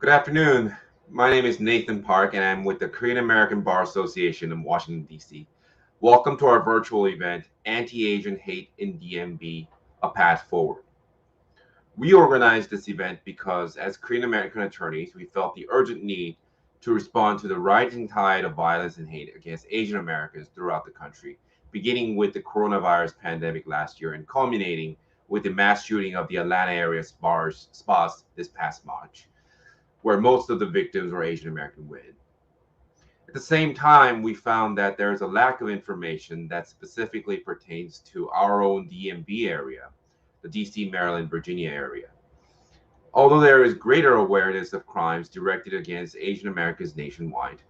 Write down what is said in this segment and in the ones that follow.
Good afternoon. My name is Nathan Park, and I'm with the Korean American Bar Association in Washington, D.C. Welcome to our virtual event, Anti-Asian Hate in DMV, A Path Forward. We organized this event because, as Korean American attorneys, we felt the urgent need to respond to the rising tide of violence and hate against Asian Americans throughout the country, beginning with the coronavirus pandemic last year and culminating with the mass shooting of the Atlanta area spas this past March, where most of the victims were Asian American women. At the same time, we found that there is a lack of information that specifically pertains to our own DMV area, the DC, Maryland, Virginia area. Although there is greater awareness of crimes directed against Asian Americans nationwide,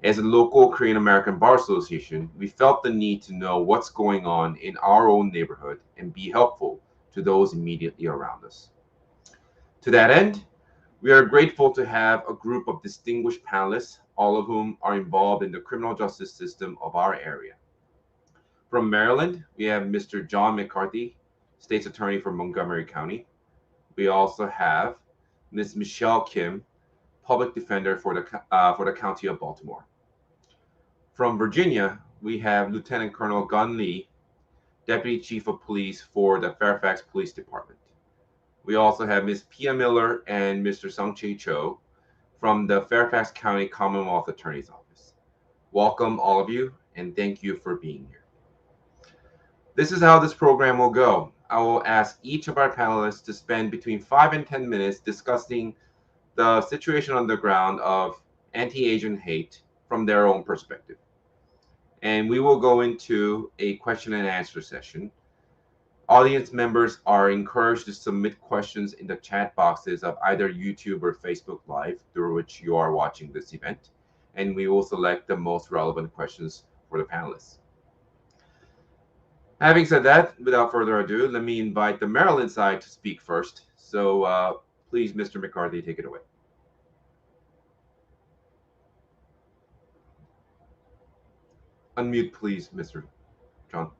as a local Korean American Bar Association, we felt the need to know what's going on in our own neighborhood and be helpful to those immediately around us. To that end, we are grateful to have a group of distinguished panelists, all of whom are involved in the criminal justice system of our area. From Maryland, we have Mr. John McCarthy, State's Attorney for Montgomery County. We also have Ms. Michelle Kim, Public Defender for the County of Baltimore. From Virginia, we have Lieutenant Colonel Gun Lee, Deputy Chief of Police for the Fairfax Police Department. We also have Ms. Pia Miller and Mr. Sung-Chae Cho from the Fairfax County Commonwealth Attorney's Office. Welcome, all of you, and thank you for being here. This is how this program will go. I will ask each of our panelists to spend between 5 and 10 minutes discussing the situation on the ground of anti-Asian hate from their own perspective. And we will go into a question and answer session. Audience members are encouraged to submit questions in the chat boxes of either YouTube or Facebook Live through which you are watching this event, and we will select the most relevant questions for the panelists. Having said that, without further ado, let me invite the Maryland side to speak first. So please, Mr. McCarthy, take it away. Unmute, please, Mr. John.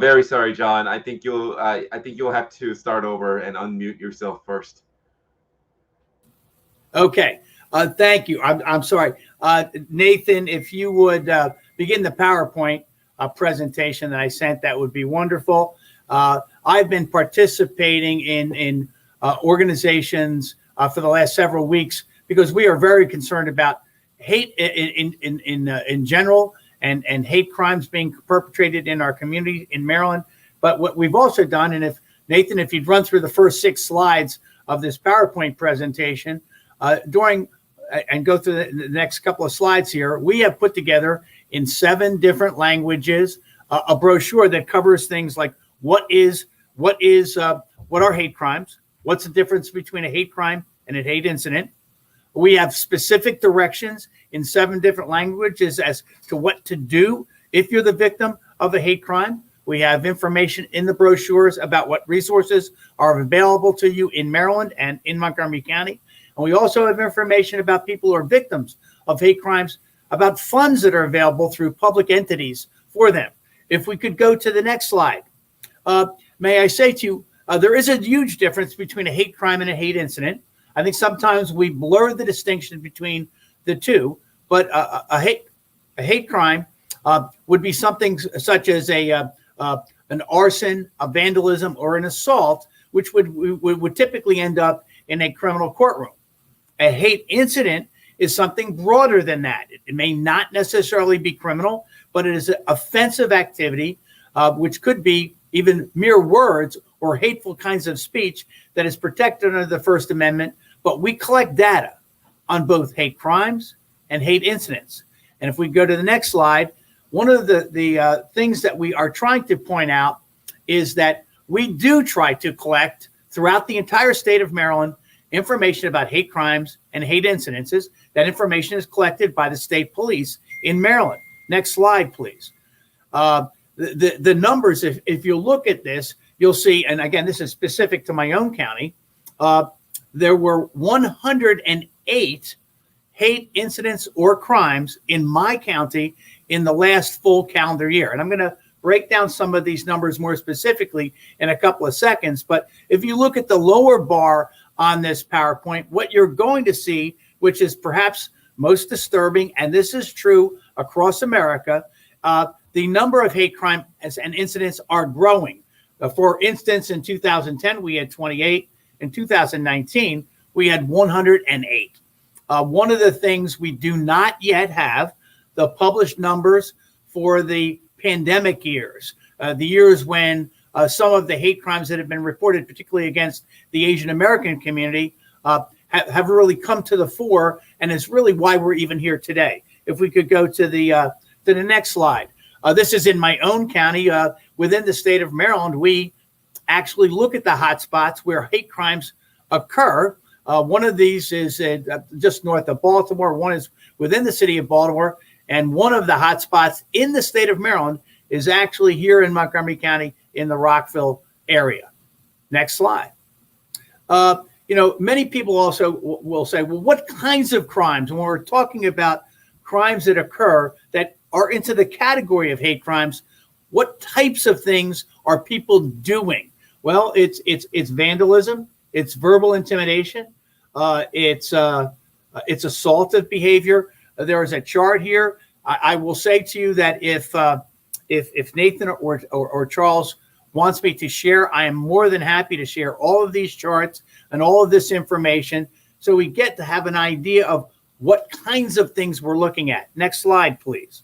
Very sorry, John. I think you'll have to start over and unmute yourself first. Okay. Thank you. I'm sorry, Nathan. If you would begin the PowerPoint presentation that I sent, that would be wonderful. I've been participating in organizations for the last several weeks because we are very concerned about hate in general. And hate crimes being perpetrated in our community in Maryland. But what we've also done, and if Nathan, if you'd run through the first 6 slides of this PowerPoint presentation, and go through the next couple of slides here, we have put together in 7 different languages a brochure that covers things like what are hate crimes, what's the difference between a hate crime and a hate incident. We have specific directions in 7 different languages as to what to do if you're the victim of a hate crime. We have information in the brochures about what resources are available to you in Maryland and in Montgomery County. And we also have information about people who are victims of hate crimes, about funds that are available through public entities for them. If we could go to the next slide. May I say to you, there is a huge difference between a hate crime and a hate incident. I think sometimes we blur the distinction between the two, but a hate crime would be something such as an arson, a vandalism, or an assault, which would typically end up in a criminal courtroom. A hate incident is something broader than that. It may not necessarily be criminal, but it is an offensive activity, which could be even mere words or hateful kinds of speech that is protected under the First Amendment. But we collect data on both hate crimes and hate incidents. And if we go to the next slide, one of the things that we are trying to point out is that we do try to collect throughout the entire state of Maryland information about hate crimes and hate incidences. That information is collected by the state police in Maryland. Next slide, please. the numbers, if you look at this, you'll see, and again, this is specific to my own county, there were 108 hate incidents or crimes in my county in the last full calendar year. And I'm going to break down some of these numbers more specifically in a couple of seconds. But if you look at the lower bar on this PowerPoint, what you're going to see, which is perhaps most disturbing, and this is true across America, the number of hate crimes and incidents are growing. For instance, in 2010, we had 28. In 2019, we had 108. One of the things we do not yet have, the published numbers for the pandemic years, the years when some of the hate crimes that have been reported, particularly against the Asian American community, have really come to the fore, and is really why we're even here today. If we could go to the next slide. This is in my own county. Within the state of Maryland, we actually look at the hot spots where hate crimes occur. One of these is just north of Baltimore. One is within the city of Baltimore. And one of the hot spots in the state of Maryland is actually here in Montgomery County in the Rockville area. Next slide. Many people also will say, well, what kinds of crimes? When we're talking about crimes that occur that are into the category of hate crimes, what types of things are people doing? Well, it's vandalism, it's verbal intimidation, it's assaultive behavior. There is a chart here. I will say to you that if Nathan or Charles wants me to share, I am more than happy to share all of these charts and all of this information, so we get to have an idea of what kinds of things we're looking at. Next slide, please.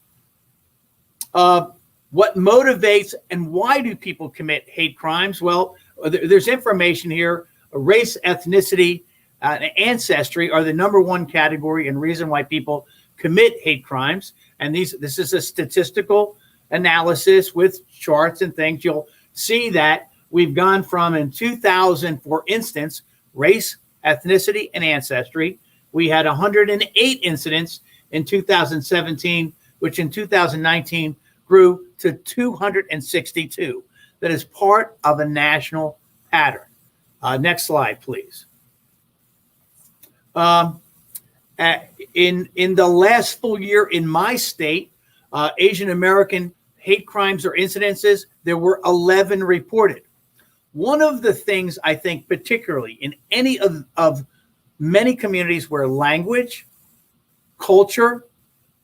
What motivates and why do people commit hate crimes? Well, there's information here. Race, ethnicity, and ancestry are the number one category and reason why people commit hate crimes. And this is a statistical analysis with charts and things. You'll see that we've gone from, in 2000, for instance, race, ethnicity, and ancestry. We had 108 incidents in 2017, which in 2019 grew to 262. That is part of a national pattern. Next slide, please. In the last full year in my state, Asian American hate crimes or incidences, there were 11 reported. One of the things I think, particularly in any of many communities where language, culture,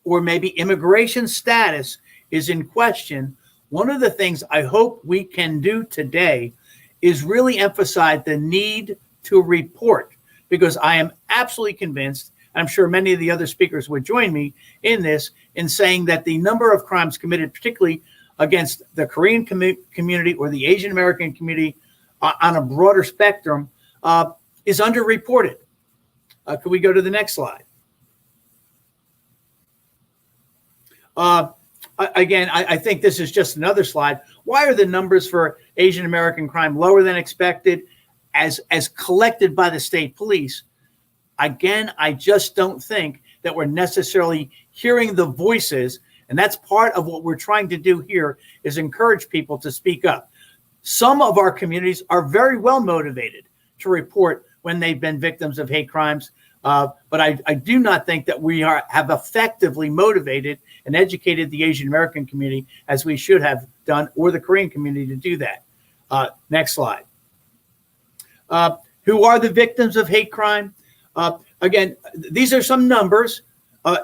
or maybe immigration status is in question, one of the things I hope we can do today is really emphasize the need to report, because I am absolutely convinced, I'm sure many of the other speakers would join me in this, in saying that the number of crimes committed, particularly against the Korean community or the Asian American community on a broader spectrum, is underreported. Could we go to the next slide? Again, I think this is just another slide. Why are the numbers for Asian American crime lower than expected as collected by the state police? Again, I just don't think that we're necessarily hearing the voices, and that's part of what we're trying to do here, is encourage people to speak up. Some of our communities are very well motivated to report when they've been victims of hate crimes, but I do not think that we have effectively motivated and educated the Asian American community as we should have done, or the Korean community, to do that. Next slide. Who are the victims of hate crime? Again, these are some numbers.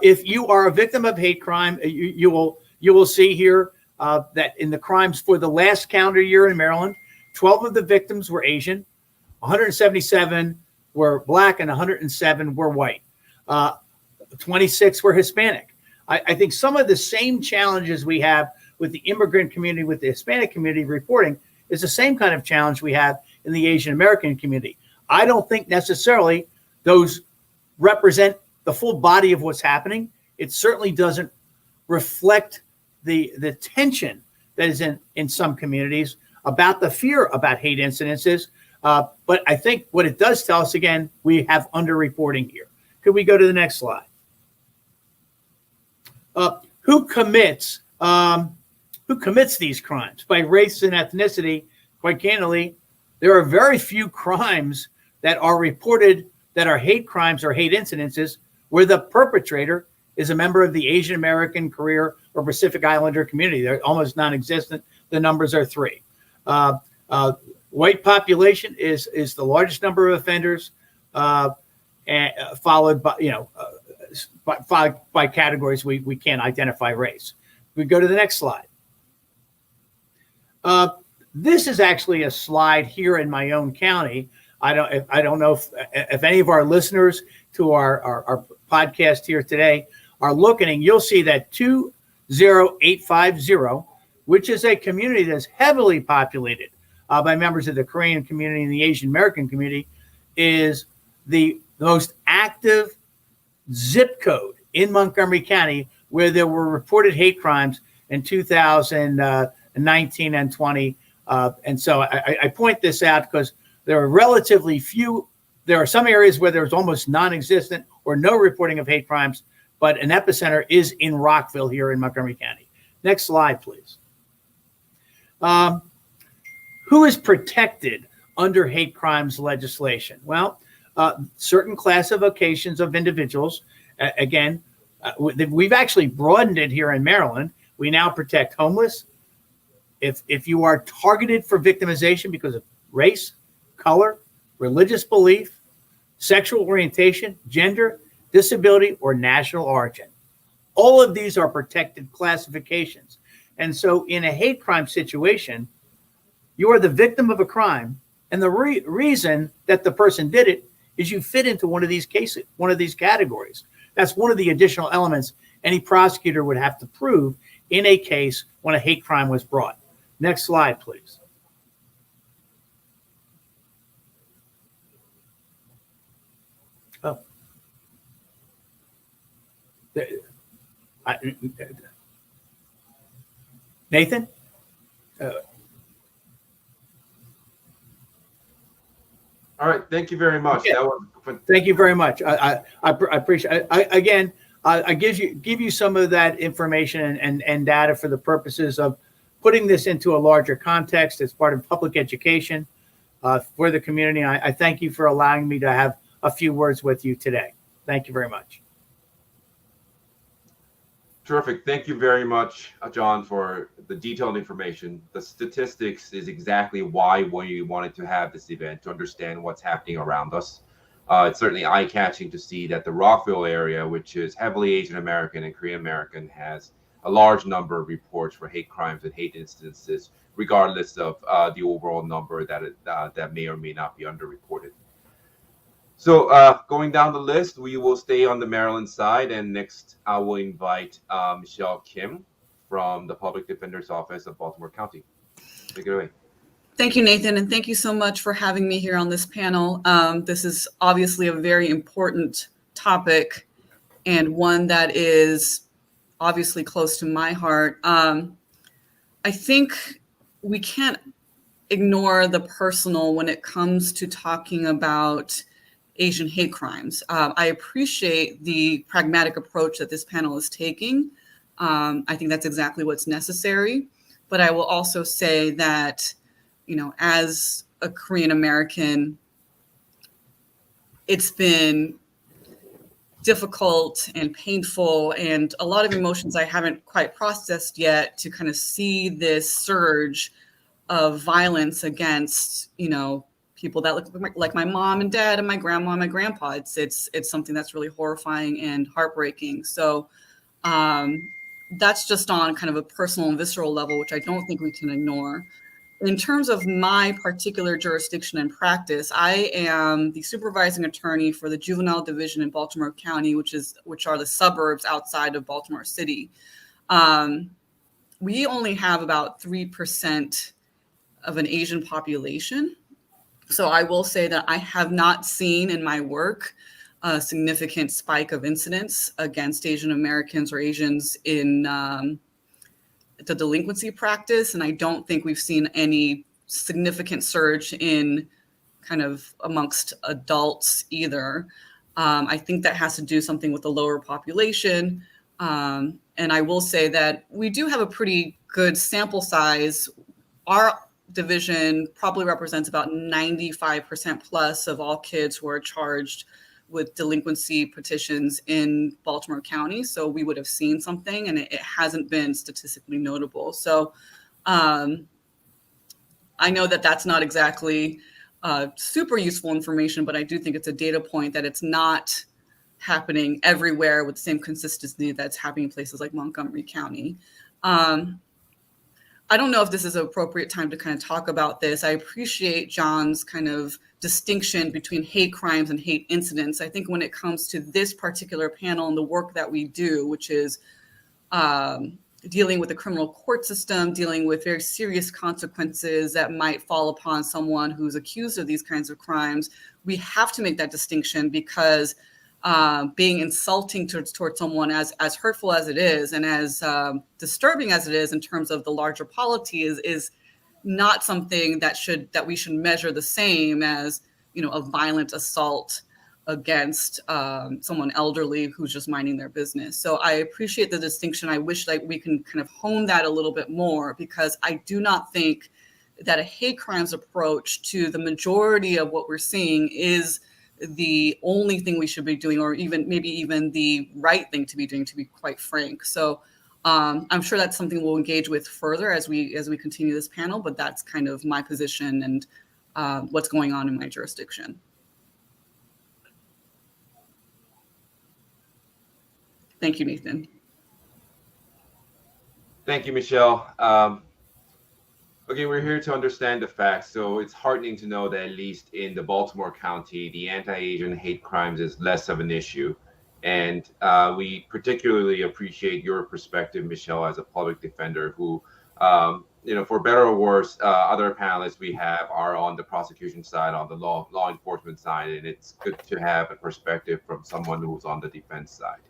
If you are a victim of hate crime, you will see here that in the crimes for the last calendar year in Maryland, 12 of the victims were Asian, 177 were Black, and 107 were white. 26 were Hispanic. I think some of the same challenges we have with the immigrant community, with the Hispanic community reporting, is the same kind of challenge we have in the Asian American community. I don't think necessarily those represent the full body of what's happening. It certainly doesn't reflect the tension that is in some communities about the fear about hate incidences. But I think what it does tell us, again, we have underreporting here. Could we go to the next slide? Who commits who commits these crimes by race and ethnicity. Quite candidly, there are very few crimes that are reported that are hate crimes or hate incidences where the perpetrator is a member of the Asian American, Korean, or Pacific Islander community. They're almost non-existent. The numbers are 3. White population is the largest number of offenders, and followed by by categories we can't identify race. We go to the next slide. This is actually a slide here in my own county. I don't know if any of our listeners to our podcast here today are looking, and you'll see that 20850, which is a community that's heavily populated by members of the Korean community and the Asian American community, is the most active zip code in Montgomery County where there were reported hate crimes in 2019 and 20. And so I point this out because there are relatively few. There are some areas where there's almost non-existent or no reporting of hate crimes, but an epicenter is in Rockville here in Montgomery County. Next slide, please. Who is protected under hate crimes legislation? Well, certain classifications of individuals. Again, we've actually broadened it here in Maryland. We now protect homeless. If you are targeted for victimization because of race, color, religious belief, sexual orientation, gender, disability, or national origin. All of these are protected classifications. And so in a hate crime situation, you are the victim of a crime. And the reason that the person did it is you fit into one of these cases, one of these categories. That's one of the additional elements any prosecutor would have to prove in a case when a hate crime was brought. Next slide, please. Oh. Nathan? All right. Thank you very much. Yeah. Thank you very much. I appreciate it. I give you some of that information and data for the purposes of putting this into a larger context as part of public education for the community. I thank you for allowing me to have a few words with you today. Thank you very much. Terrific. Thank you very much, John, for the detailed information. The statistics is exactly why we wanted to have this event, to understand what's happening around us. It's certainly eye-catching to see that the Rockville area, which is heavily Asian American and Korean American, has a large number of reports for hate crimes and hate instances, regardless of the overall number that may or may not be underreported. So going down the list, we will stay on the Maryland side, and next I will invite Michelle Kim from the Public Defender's Office of Baltimore County. Take it away. Thank you, Nathan, and thank you so much for having me here on this panel. This is obviously a very important topic and one that is obviously close to my heart. I think we can't ignore the personal when it comes to talking about Asian hate crimes. I appreciate the pragmatic approach that this panel is taking. I think that's exactly what's necessary. But I will also say that, you know, as a Korean American, it's been difficult and painful and a lot of emotions I haven't quite processed yet to kind of see this surge of violence against, you know, people that look like my mom and dad and my grandma and my grandpa. It's something that's really horrifying and heartbreaking. So that's just on kind of a personal and visceral level, which I don't think we can ignore. In terms of my particular jurisdiction and practice, I am the supervising attorney for the Juvenile Division in Baltimore County, which are the suburbs outside of Baltimore City. We only have about 3% of an Asian population. So I will say that I have not seen in my work a significant spike of incidents against Asian Americans or Asians in the delinquency practice. And I don't think we've seen any significant surge in kind of amongst adults either. I think that has to do something with the lower population. And I will say that we do have a pretty good sample size. Our division probably represents about 95% plus of all kids who are charged with delinquency petitions in Baltimore County. So we would have seen something, and it hasn't been statistically notable. So I know that that's not exactly super useful information, but I do think it's a data point that it's not happening everywhere with the same consistency that's happening in places like Montgomery County. I don't know if this is an appropriate time to kind of talk about this. I appreciate John's kind of distinction between hate crimes and hate incidents. I think when it comes to this particular panel and the work that we do, which is dealing with the criminal court system, dealing with very serious consequences that might fall upon someone who's accused of these kinds of crimes, we have to make that distinction because being insulting towards someone, as hurtful as it is and as disturbing as it is in terms of the larger polity, is not something that we should measure the same as, a violent assault against someone elderly who's just minding their business. So I appreciate the distinction. I wish that we can kind of hone that a little bit more, because I do not think that a hate crimes approach to the majority of what we're seeing is the only thing we should be doing, or maybe even the right thing to be doing, to be quite frank. So I'm sure that's something we'll engage with further as we continue this panel, but that's kind of my position and what's going on in my jurisdiction. Thank you, Nathan. Thank you, Michelle. Okay, we're here to understand the facts. So it's heartening to know that at least in the Baltimore County, the anti-Asian hate crimes is less of an issue. And we particularly appreciate your perspective, Michelle, as a public defender who, for better or worse, other panelists we have are on the prosecution side, on the law enforcement side, and it's good to have a perspective from someone who's on the defense side.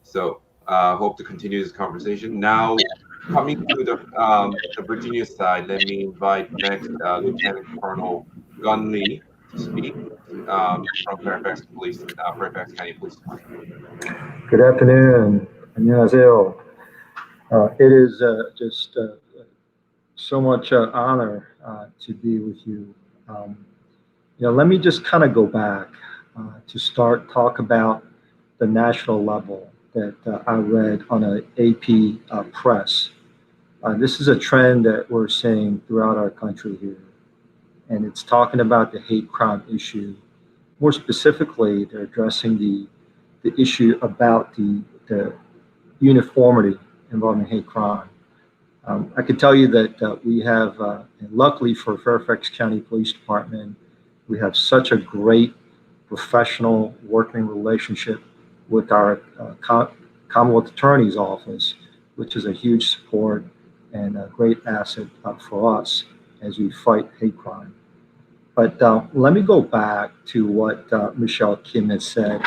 So hope to continue this conversation. Now, coming to the Virginia side, let me invite next Lieutenant Colonel Gun Lee to speak from Fairfax County Police Department. Good afternoon. 안녕하세요. It is just so much honor to be with you. Let me just kind of go back to talk about the national level that I read on an AP press. This is a trend that we're seeing throughout our country here, and it's talking about the hate crime issue. More specifically, they're addressing the issue about the uniformity involving hate crime. I can tell you that we have, and luckily for Fairfax County Police Department, we have such a great professional working relationship with our Commonwealth Attorney's Office, which is a huge support and a great asset for us as we fight hate crime. But let me go back to what Michelle Kim has said.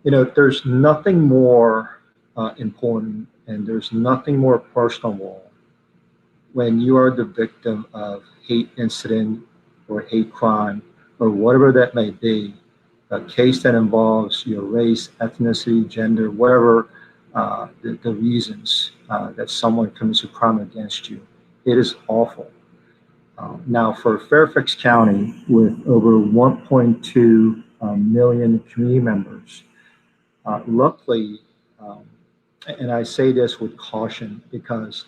There's nothing more important and there's nothing more personal when you are the victim of hate incident or hate crime or whatever that may be, a case that involves your race, ethnicity, gender, whatever the reasons that someone commits a crime against you. It is awful. Now, for Fairfax County, with over 1.2 million community members, luckily, and I say this with caution because,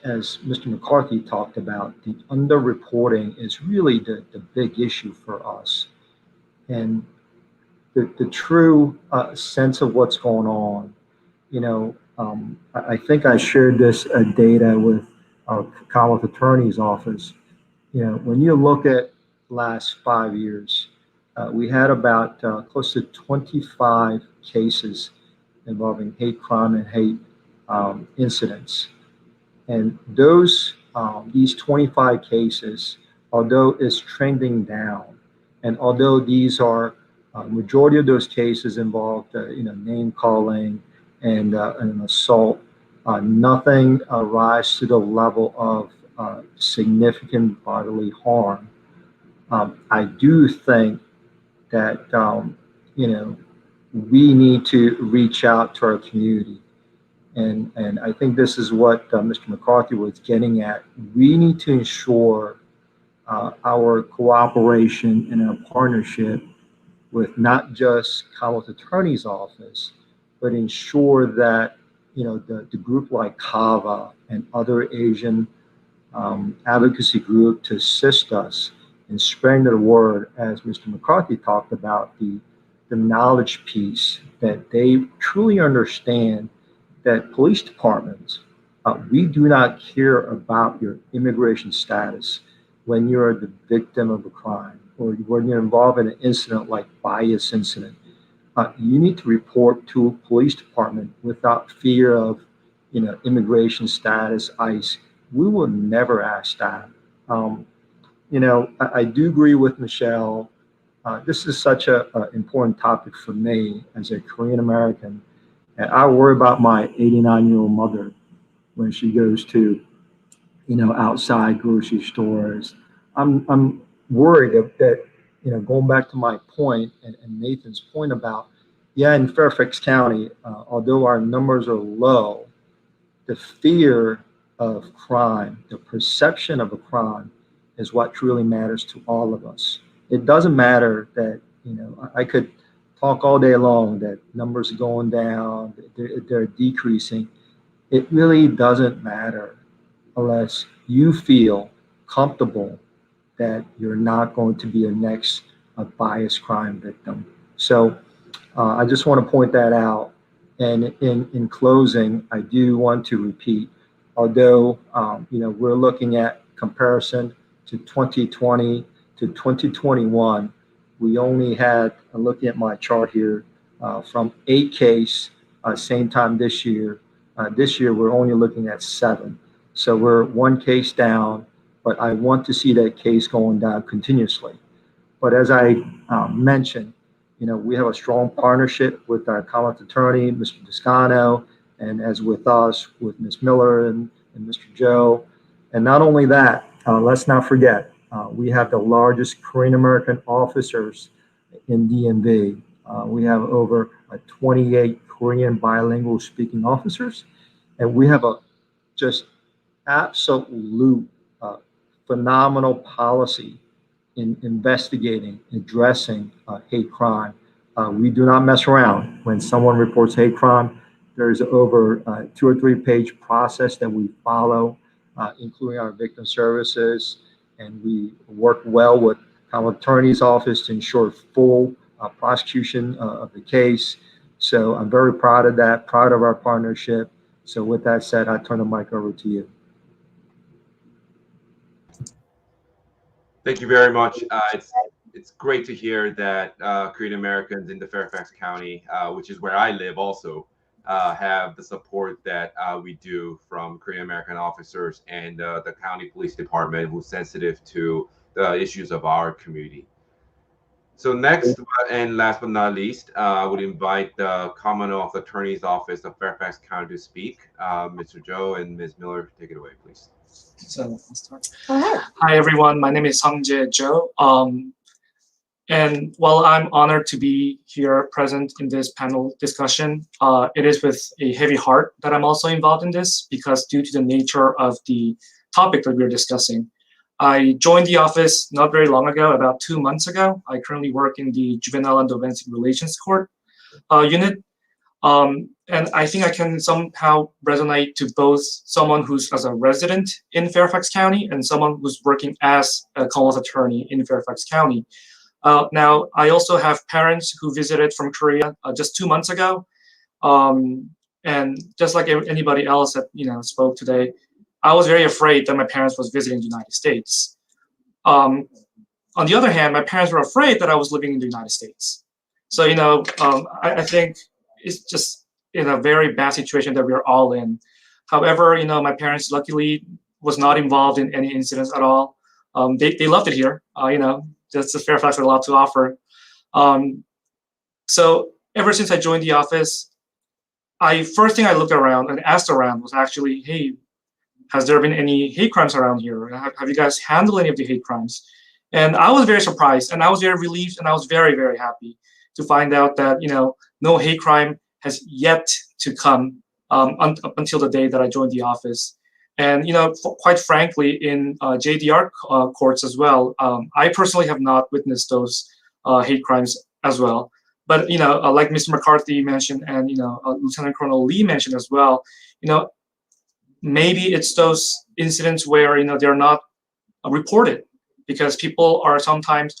as Mr. McCarthy talked about, the underreporting is really the big issue for us. And the true sense of what's going on, I think I shared this data with our Commonwealth Attorney's Office. When you look at last 5 years, we had about close to 25 cases involving hate crime and hate incidents. And these 25 cases, although it's trending down, and although these are majority of those cases involved, name calling and an assault, nothing rise to the level of significant bodily harm. I do think that we need to reach out to our community. And I think this is what Mr. McCarthy was getting at. We need to ensure our cooperation and our partnership with not just Commonwealth Attorney's Office, but ensure that the group like KABA and other Asian advocacy group to assist us in spreading the word, as Mr. McCarthy talked about, the knowledge piece, that they truly understand that police departments, we do not care about your immigration status when you're the victim of a crime or when you're involved in an incident like bias incident. You need to report to a police department without fear of, immigration status, ICE. We will never ask that. I do agree with Michelle. This is such an important topic for me as a Korean American. And I worry about my 89-year-old mother when she goes to, outside grocery stores. I'm worried that, going back to my point and Nathan's point about, in Fairfax County, although our numbers are low, the fear of crime, the perception of a crime is what truly matters to all of us. It doesn't matter that, I could talk all day long that numbers are going down, they're decreasing. It really doesn't matter unless you feel comfortable that you're not going to be a next biased crime victim. So I just want to point that out. And in closing, I do want to repeat, although we're looking at comparison to 2020 to 2021, we only had, looking at my chart here, from 8 cases same time this year. This year, we're only looking at 7. So we're 1 case down, but I want to see that case going down continuously. But as I mentioned, we have a strong partnership with our Commonwealth attorney, Mr. Descano, and as with us, with Ms. Miller and Mr. Joe. And not only that, let's not forget, we have the largest Korean American officers in DMV. We have over 28 Korean bilingual speaking officers, and we have a just absolute phenomenal policy in investigating, addressing hate crime. We do not mess around. When someone reports hate crime, there's over 2 or 3 page process that we follow, including our victim services, and we work well with our attorney's office to ensure full prosecution of the case. So I'm very proud of that, proud of our partnership. So with that said, I turn the mic over to you. Thank you very much. It's great to hear that Korean Americans in the Fairfax County, which is where I live also, have the support that we do from Korean American officers and the county police department, who's sensitive to the issues of our community. So next and last but not least, I would invite the Commonwealth Attorney's Office of Fairfax County to speak. Mr. Joe and Ms. Miller, take it away, please. So I'll start. Hi, everyone. My name is Sungjae Jo. And while I'm honored to be here present in this panel discussion, it is with a heavy heart that I'm also involved in this, because due to the nature of the topic that we're discussing, I joined the office not very long ago, about 2 months ago. I currently work in the Juvenile and Domestic Relations Court unit. And I think I can somehow resonate to both someone who's as a resident in Fairfax County and someone who's working as a Commonwealth attorney in Fairfax County. Now, I also have parents who visited from Korea just 2 months ago. And just like anybody else that spoke today, I was very afraid that my parents was visiting the United States. On the other hand, my parents were afraid that I was living in the United States. So, I think it's just in a very bad situation that we're all in. However, my parents luckily was not involved in any incidents at all. They loved it here, just the Fairfax are allowed to offer. So ever since I joined the office, first thing I looked around and asked around was actually, hey, has there been any hate crimes around here? Have you guys handled any of the hate crimes? And I was very surprised, and I was very relieved, and I was very, very happy to find out that, no hate crime has yet to come up until the day that I joined the office. And, quite frankly, in JDR courts as well, I personally have not witnessed those hate crimes as well. But, like Mr. McCarthy mentioned and, Lieutenant Colonel Lee mentioned as well, maybe it's those incidents where, they're not reported because people are sometimes,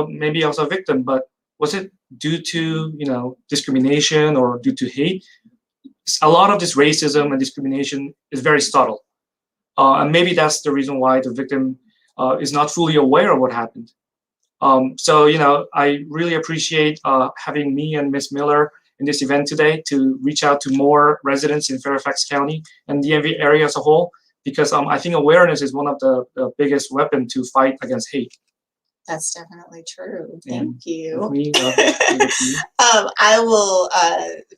maybe I was a victim, but was it due to, discrimination or due to hate? A lot of this racism and discrimination is very subtle. And maybe that's the reason why the victim is not fully aware of what happened. So, I really appreciate having me and Ms. Miller in this event today to reach out to more residents in Fairfax County and DMV area as a whole, because I think awareness is one of the biggest weapon to fight against hate. That's definitely true. And Thank you. I will,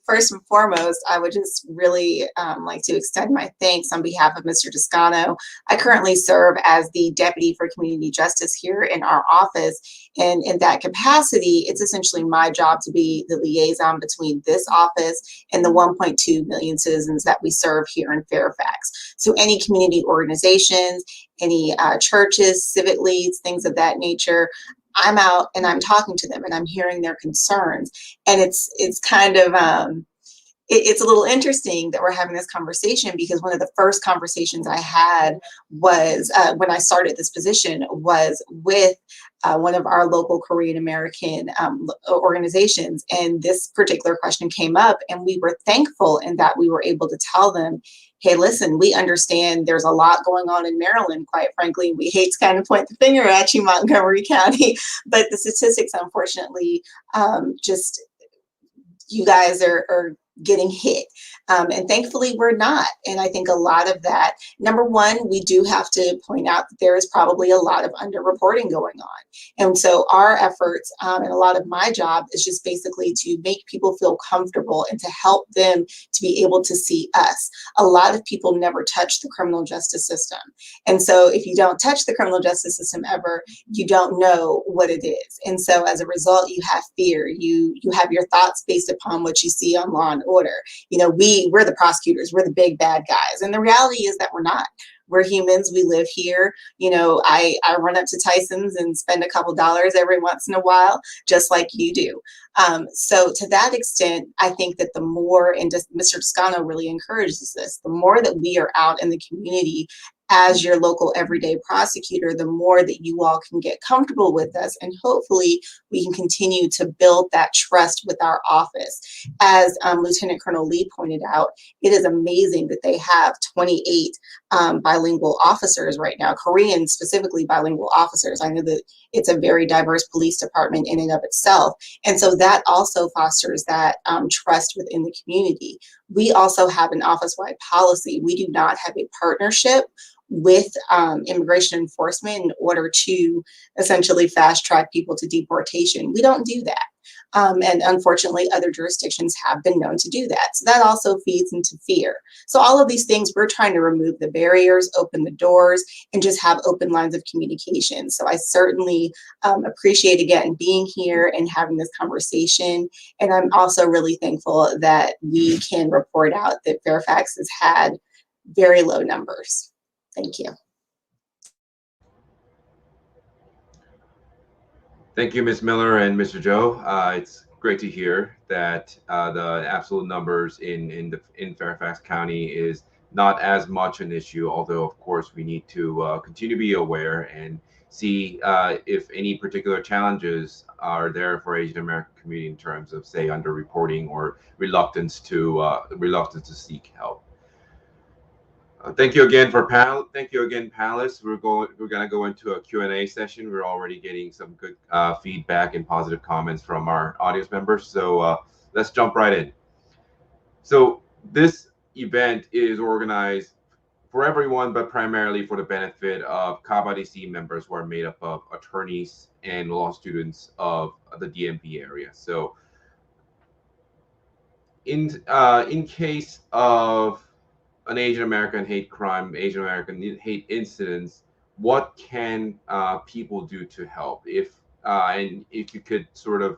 first and foremost, I would just really like to extend my thanks on behalf of Mr. Toscano. I currently serve as the Deputy for Community Justice here in our office. And in that capacity, it's essentially my job to be the liaison between this office and the 1.2 million citizens that we serve here in Fairfax. So any community organizations, any churches, civic leads, things of that nature, I'm out and I'm talking to them and I'm hearing their concerns. And it's kind of, it's a little interesting that we're having this conversation, because one of the first conversations I had was when I started this position was with one of our local Korean American organizations. And this particular question came up, and we were thankful in that we were able to tell them, hey, listen, we understand there's a lot going on in Maryland, quite frankly. We hate to kind of point the finger at you, Montgomery County, but the statistics, unfortunately, just you guys are getting hit. And thankfully we're not. And I think a lot of that, number one, we do have to point out that there is probably a lot of underreporting going on. And so our efforts and a lot of my job is just basically to make people feel comfortable and to help them to be able to see us. A lot of people never touch the criminal justice system. And so if you don't touch the criminal justice system ever, you don't know what it is. And so as a result, you have fear. You have your thoughts based upon what you see on Law and Order. We're the prosecutors, we're the big bad guys. And the reality is that we're not. We're humans, we live here. I run up to Tyson's and spend a couple dollars every once in a while, just like you do. So to that extent, I think that the more, and just Mr. Toscano really encourages this, the more that we are out in the community as your local everyday prosecutor, the more that you all can get comfortable with us, and hopefully we can continue to build that trust with our office. As Lieutenant Colonel Lee pointed out, it is amazing that they have 28 bilingual officers right now, Korean specifically bilingual officers. I know that it's a very diverse police department in and of itself. And so that also fosters that trust within the community. We also have an office-wide policy. We do not have a partnership with immigration enforcement in order to essentially fast track people to deportation. We don't do that. And unfortunately, other jurisdictions have been known to do that. So that also feeds into fear. So all of these things, we're trying to remove the barriers, open the doors, and just have open lines of communication. So I certainly appreciate, again, being here and having this conversation. And I'm also really thankful that we can report out that Fairfax has had very low numbers. Thank you. Thank you, Ms. Miller and Mr. Joe. It's great to hear that the absolute numbers in Fairfax County is not as much an issue, although of course we need to continue to be aware and see if any particular challenges are there for Asian American community in terms of, say, underreporting or reluctance to seek help. Thank you again for panel. Thank you again, panelists. We're gonna go into a Q&A session. We're already getting some good feedback and positive comments from our audience members. So let's jump right in. So this event is organized for everyone, but primarily for the benefit of KABA-DC members who are made up of attorneys and law students of the DMV area. So in case of an Asian American hate crime, Asian American hate incidents, what can people do to help? And if you could sort of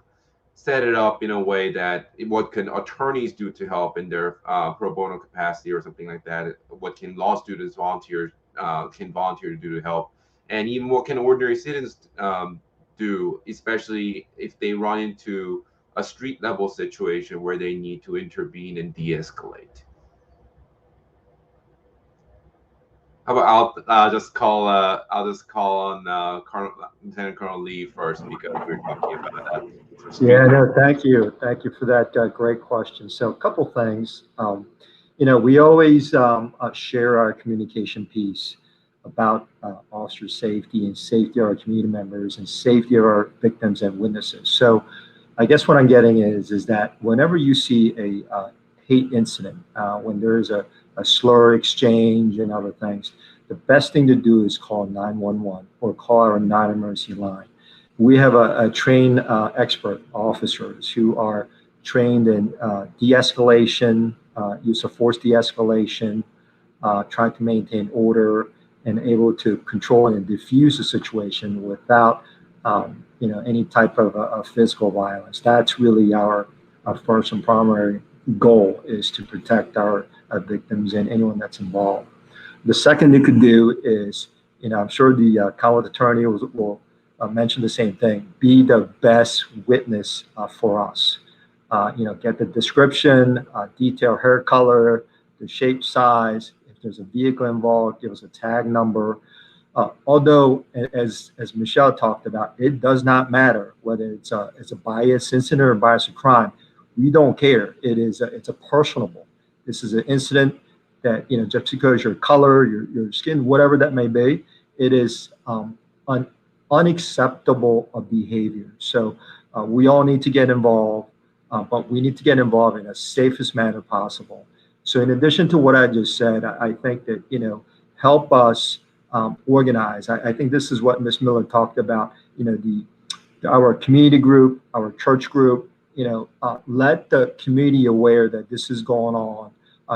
set it up in a way that what can attorneys do to help in their pro bono capacity or something like that? What can law students volunteer to do to help? And even what can ordinary citizens do, especially if they run into a street level situation where they need to intervene and de-escalate? How about I'll just call on Lieutenant Colonel Lee first, because we're talking about that. Yeah, no, thank you for that great question. So a couple things. We always share our communication piece about officer safety and safety of our community members and safety of our victims and witnesses. So I guess what I'm getting is that whenever you see a hate incident, when there's a slur exchange and other things, the best thing to do is call 911 or call our non-emergency line. We have a trained expert officers who are trained in de-escalation, use of force de-escalation, trying to maintain order and able to control and diffuse the situation without any type of physical violence. That's really our first and primary goal, is to protect our victims and anyone that's involved. The second you could do is, I'm sure the Commonwealth attorney will mention the same thing: be the best witness for us. Get the description, detail hair color, the shape, size. If there's a vehicle involved, give us a tag number. Although, as Michelle talked about, it does not matter whether it's a bias incident or a bias crime. We don't care. It's a personable. This is an incident that, just because your color, your skin, whatever that may be, it is an unacceptable behavior. So we all need to get involved, but we need to get involved in the safest manner possible. So in addition to what I just said, I think that, help us organize. I think this is what Ms. Miller talked about, our community group, our church group, let the community aware that this is going on.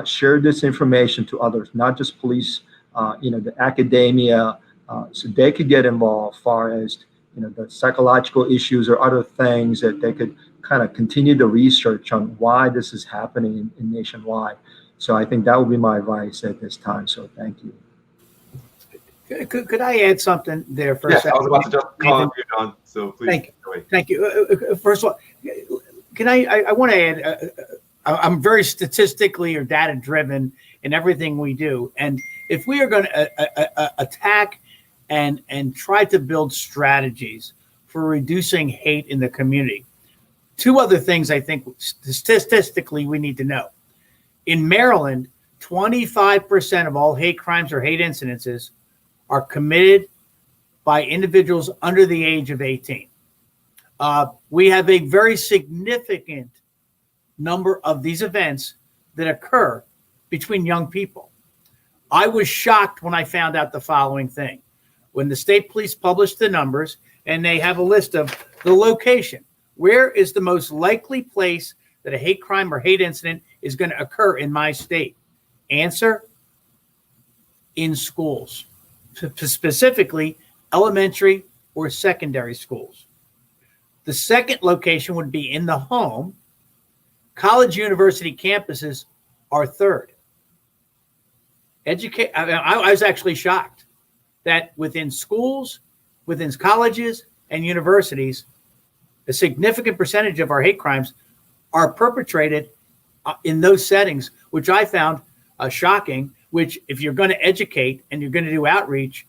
Share this information to others, not just police, the academia, so they could get involved as far as, the psychological issues or other things that they could kind of continue the research on why this is happening in nationwide. So I think that would be my advice at this time. So thank you. Could I add something there for a second? I was about to just call on you, John. So please. Thank you. First of all, can I want to add, I'm very statistically or data driven in everything we do. And if we are going to attack and try to build strategies for reducing hate in the community, two other things I think statistically we need to know. In Maryland, 25% of all hate crimes or hate incidences are committed by individuals under the age of 18. We have a very significant number of these events that occur between young people. I was shocked when I found out the following thing. When the state police published the numbers and they have a list of the location, where is the most likely place that a hate crime or hate incident is going to occur in my state? Answer: in schools, specifically elementary or secondary schools. The second location would be in the home. College university campuses are third. I was actually shocked that within schools, within colleges and universities, a significant percentage of our hate crimes are perpetrated in those settings, which I found shocking, which if you're going to educate and you're going to do outreach,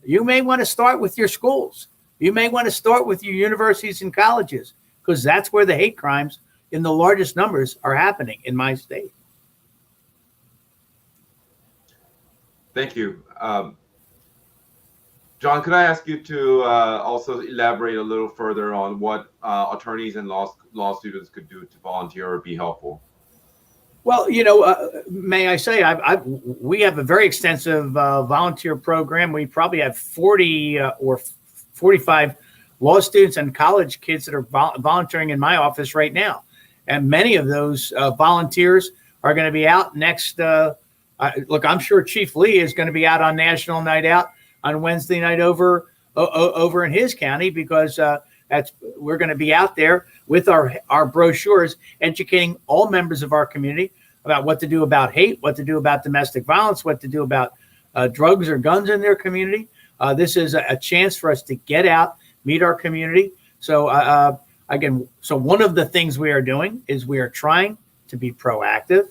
you may want to start with your schools. You may want to start with your universities and colleges, because that's where the hate crimes in the largest numbers are happening in my state. Thank you. John, could I ask you to also elaborate a little further on what attorneys and law students could do to volunteer or be helpful? Well, may I say, we have a very extensive volunteer program. We probably have 40 or 45 law students and college kids that are volunteering in my office right now. And many of those volunteers are going to be out next. Look, I'm sure Chief Lee is going to be out on National Night Out on Wednesday night over in his county, because we're going to be out there with our brochures, educating all members of our community about what to do about hate, what to do about domestic violence, what to do about drugs or guns in their community. This is a chance for us to get out, meet our community. So again, so one of the things we are doing is we are trying to be proactive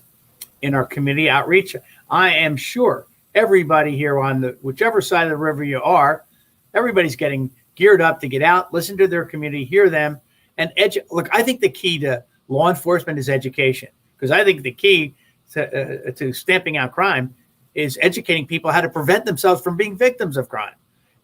in our community outreach. I am sure everybody here on whichever side of the river you are, everybody's getting geared up to get out, listen to their community, hear them, and look, I think the key to law enforcement is education, because I think the key to stamping out crime is educating people how to prevent themselves from being victims of crime.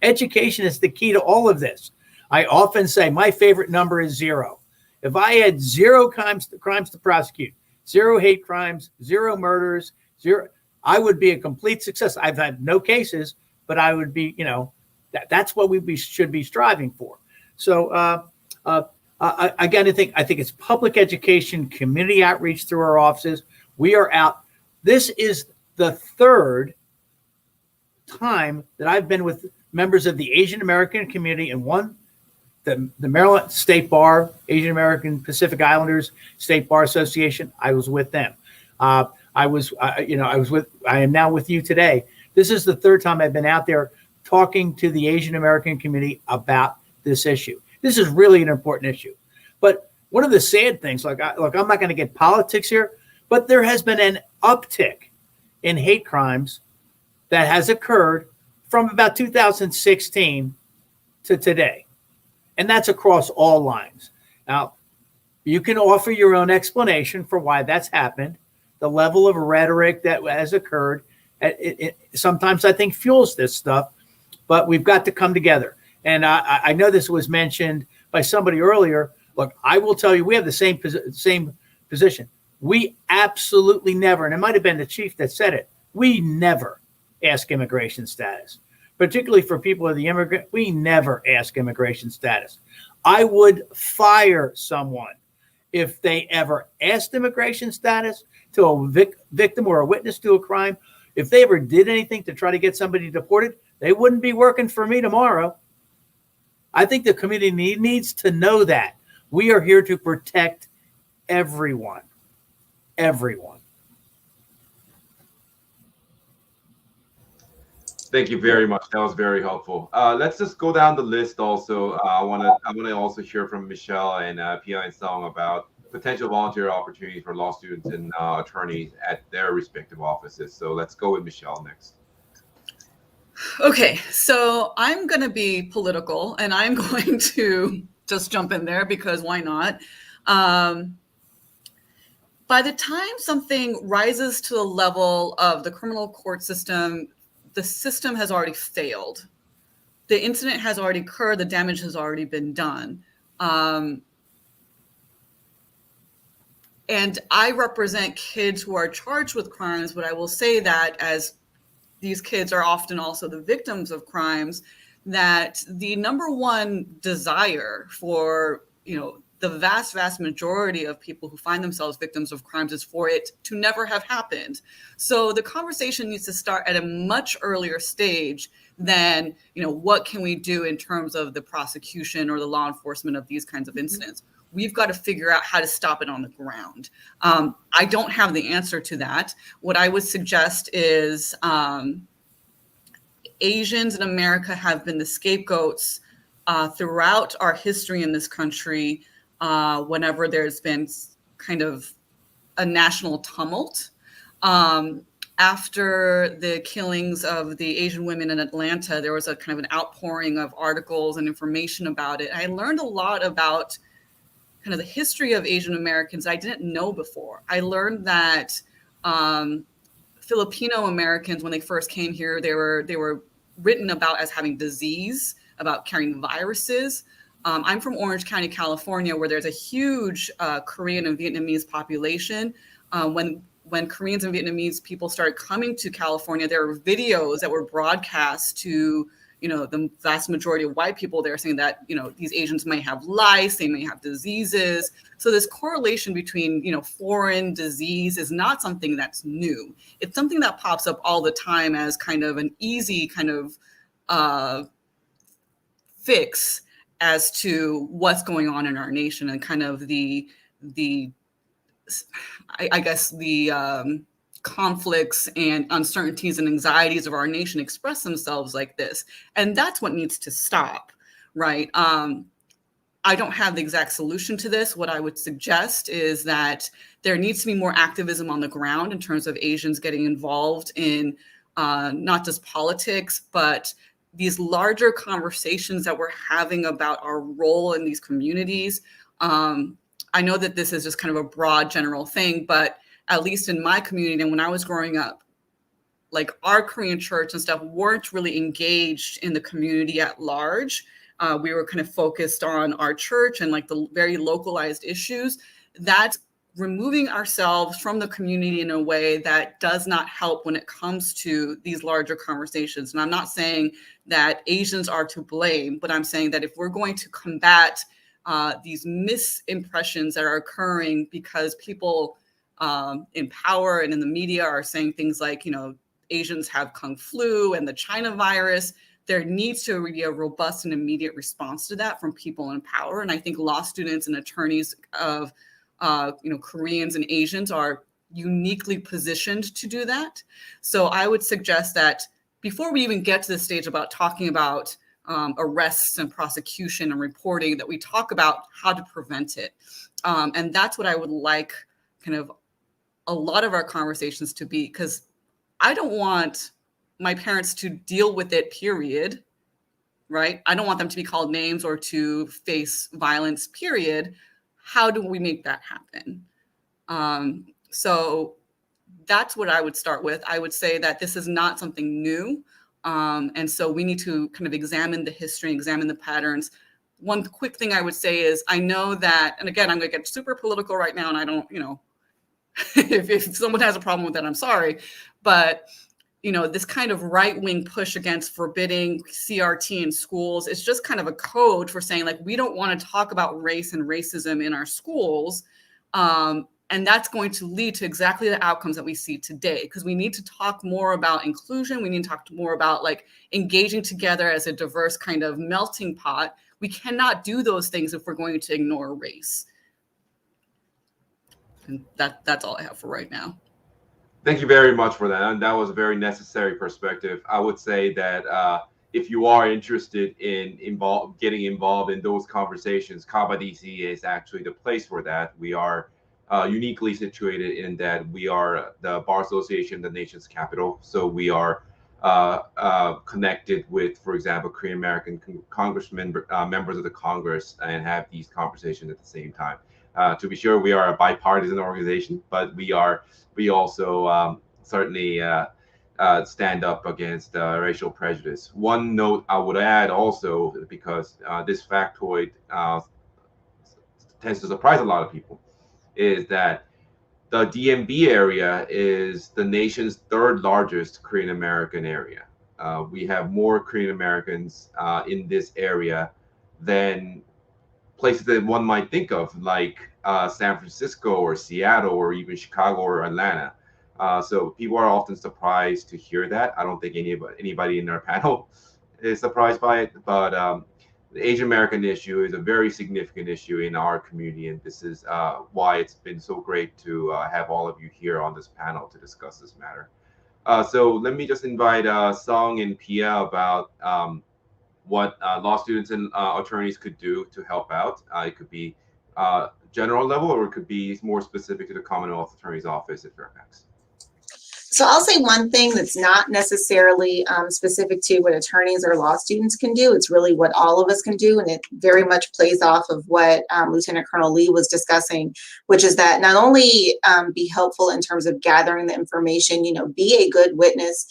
Education is the key to all of this. I often say my favorite number is 0. If I had 0 crimes to prosecute, 0 hate crimes, 0 murders, 0, I would be a complete success. I've had no cases, but I would be, that's what we should be striving for. So again, I think it's public education, community outreach through our offices. We are out. This is the 3rd time that I've been with members of the Asian American community and the Maryland State Bar, Asian American Pacific Islanders State Bar Association. I was with them. I am now with you today. This is the 3rd time I've been out there talking to the Asian American community about this issue. This is really an important issue. But one of the sad things, I'm not going to get politics here, but there has been an uptick in hate crimes that has occurred from about 2016 to today. And that's across all lines. Now, you can offer your own explanation for why that's happened. The level of rhetoric that has occurred, it sometimes I think fuels this stuff, but we've got to come together. And I know this was mentioned by somebody earlier. Look, I will tell you, we have the same position. We absolutely never, and it might have been the chief that said it, we never ask immigration status. Particularly for people of the immigrant, we never ask immigration status. I would fire someone if they ever asked immigration status to a victim or a witness to a crime. If they ever did anything to try to get somebody deported, they wouldn't be working for me tomorrow. I think the community needs to know that. We are here to protect everyone. Everyone. Thank you very much. That was very helpful. Let's just go down the list also. I want to also hear from Michelle and Pia and Song about potential volunteer opportunities for law students and attorneys at their respective offices. So let's go with Michelle next. Okay, so I'm going to be political and I'm going to just jump in there because why not? By the time something rises to the level of the criminal court system, the system has already failed. The incident has already occurred. The damage has already been done. And I represent kids who are charged with crimes, but I will say that as these kids are often also the victims of crimes, that the number one desire for, the vast majority of people who find themselves victims of crimes is for it to never have happened. So the conversation needs to start at a much earlier stage than, what can we do in terms of the prosecution or the law enforcement of these kinds of incidents? We've got to figure out how to stop it on the ground. I don't have the answer to that. What I would suggest is Asians in America have been the scapegoats throughout our history in this country. Whenever there's been kind of a national tumult. After the killings of the Asian women in Atlanta, there was a kind of an outpouring of articles and information about it. I learned a lot about kind of the history of Asian Americans I didn't know before. I learned that Filipino Americans, when they first came here, they were written about as having disease, about carrying viruses. I'm from Orange County, California, where there's a huge Korean and Vietnamese population. When Koreans and Vietnamese people started coming to California, there were videos that were broadcast to, the vast majority of white people there saying that, these Asians may have lice, they may have diseases. So this correlation between, foreign disease is not something that's new. It's something that pops up all the time as kind of an easy kind of fix as to what's going on in our nation and kind of the conflicts and uncertainties and anxieties of our nation express themselves like this. And that's what needs to stop, right? I don't have the exact solution to this. What I would suggest is that there needs to be more activism on the ground in terms of Asians getting involved in not just politics, but these larger conversations that we're having about our role in these communities. I know that this is just kind of a broad general thing, but at least in my community and when I was growing up, like our Korean church and stuff weren't really engaged in the community at large. We were kind of focused on our church and like the very localized issues. That's removing ourselves from the community in a way that does not help when it comes to these larger conversations. And I'm not saying that Asians are to blame, but I'm saying that if we're going to combat these misimpressions that are occurring because people in power and in the media are saying things like, Asians have Kung flu and the China virus, there needs to be a robust and immediate response to that from people in power. And I think law students and attorneys of Koreans and Asians are uniquely positioned to do that. So I would suggest that before we even get to the stage about talking about arrests and prosecution and reporting, that we talk about how to prevent it. And that's what I would like kind of a lot of our conversations to be, because I don't want my parents to deal with it, period, right? I don't want them to be called names or to face violence, period. How do we make that happen? So that's what I would start with. I would say that this is not something new. And so we need to kind of examine the history, examine the patterns. One quick thing I would say is, I know that, and again, I'm going to get super political right now, and I don't, if someone has a problem with that, I'm sorry. But this kind of right-wing push against forbidding CRT in schools is just kind of a code for saying, like, we don't want to talk about race and racism in our schools. And that's going to lead to exactly the outcomes that we see today, because we need to talk more about inclusion. We need to talk more about like engaging together as a diverse kind of melting pot. We cannot do those things if we're going to ignore race. And that's all I have for right now. Thank you very much for that. And that was a very necessary perspective. I would say that if you are interested in getting involved in those conversations, KABA-DC is actually the place for that. We are uniquely situated in that we are the Bar Association, the nation's capital. So we are connected with, for example, Korean American congressmen, members of the Congress, and have these conversations at the same time. To be sure, we are a bipartisan organization, but we also certainly stand up against racial prejudice. One note I would add also, because this factoid tends to surprise a lot of people, is that the DMV area is the nation's third largest Korean American area. We have more Korean Americans in this area than places that one might think of, like San Francisco or Seattle or even Chicago or Atlanta. So people are often surprised to hear that. I don't think anybody in our panel is surprised by it, but the Asian American issue is a very significant issue in our community, and this is why it's been so great to have all of you here on this panel to discuss this matter. So let me just invite Sung and Pia about what law students and attorneys could do to help out. It could be general level, or it could be more specific to the Commonwealth Attorney's Office at Fairfax. So I'll say one thing that's not necessarily specific to what attorneys or law students can do. It's really what all of us can do. And it very much plays off of what Lieutenant Colonel Lee was discussing, which is that not only be helpful in terms of gathering the information, be a good witness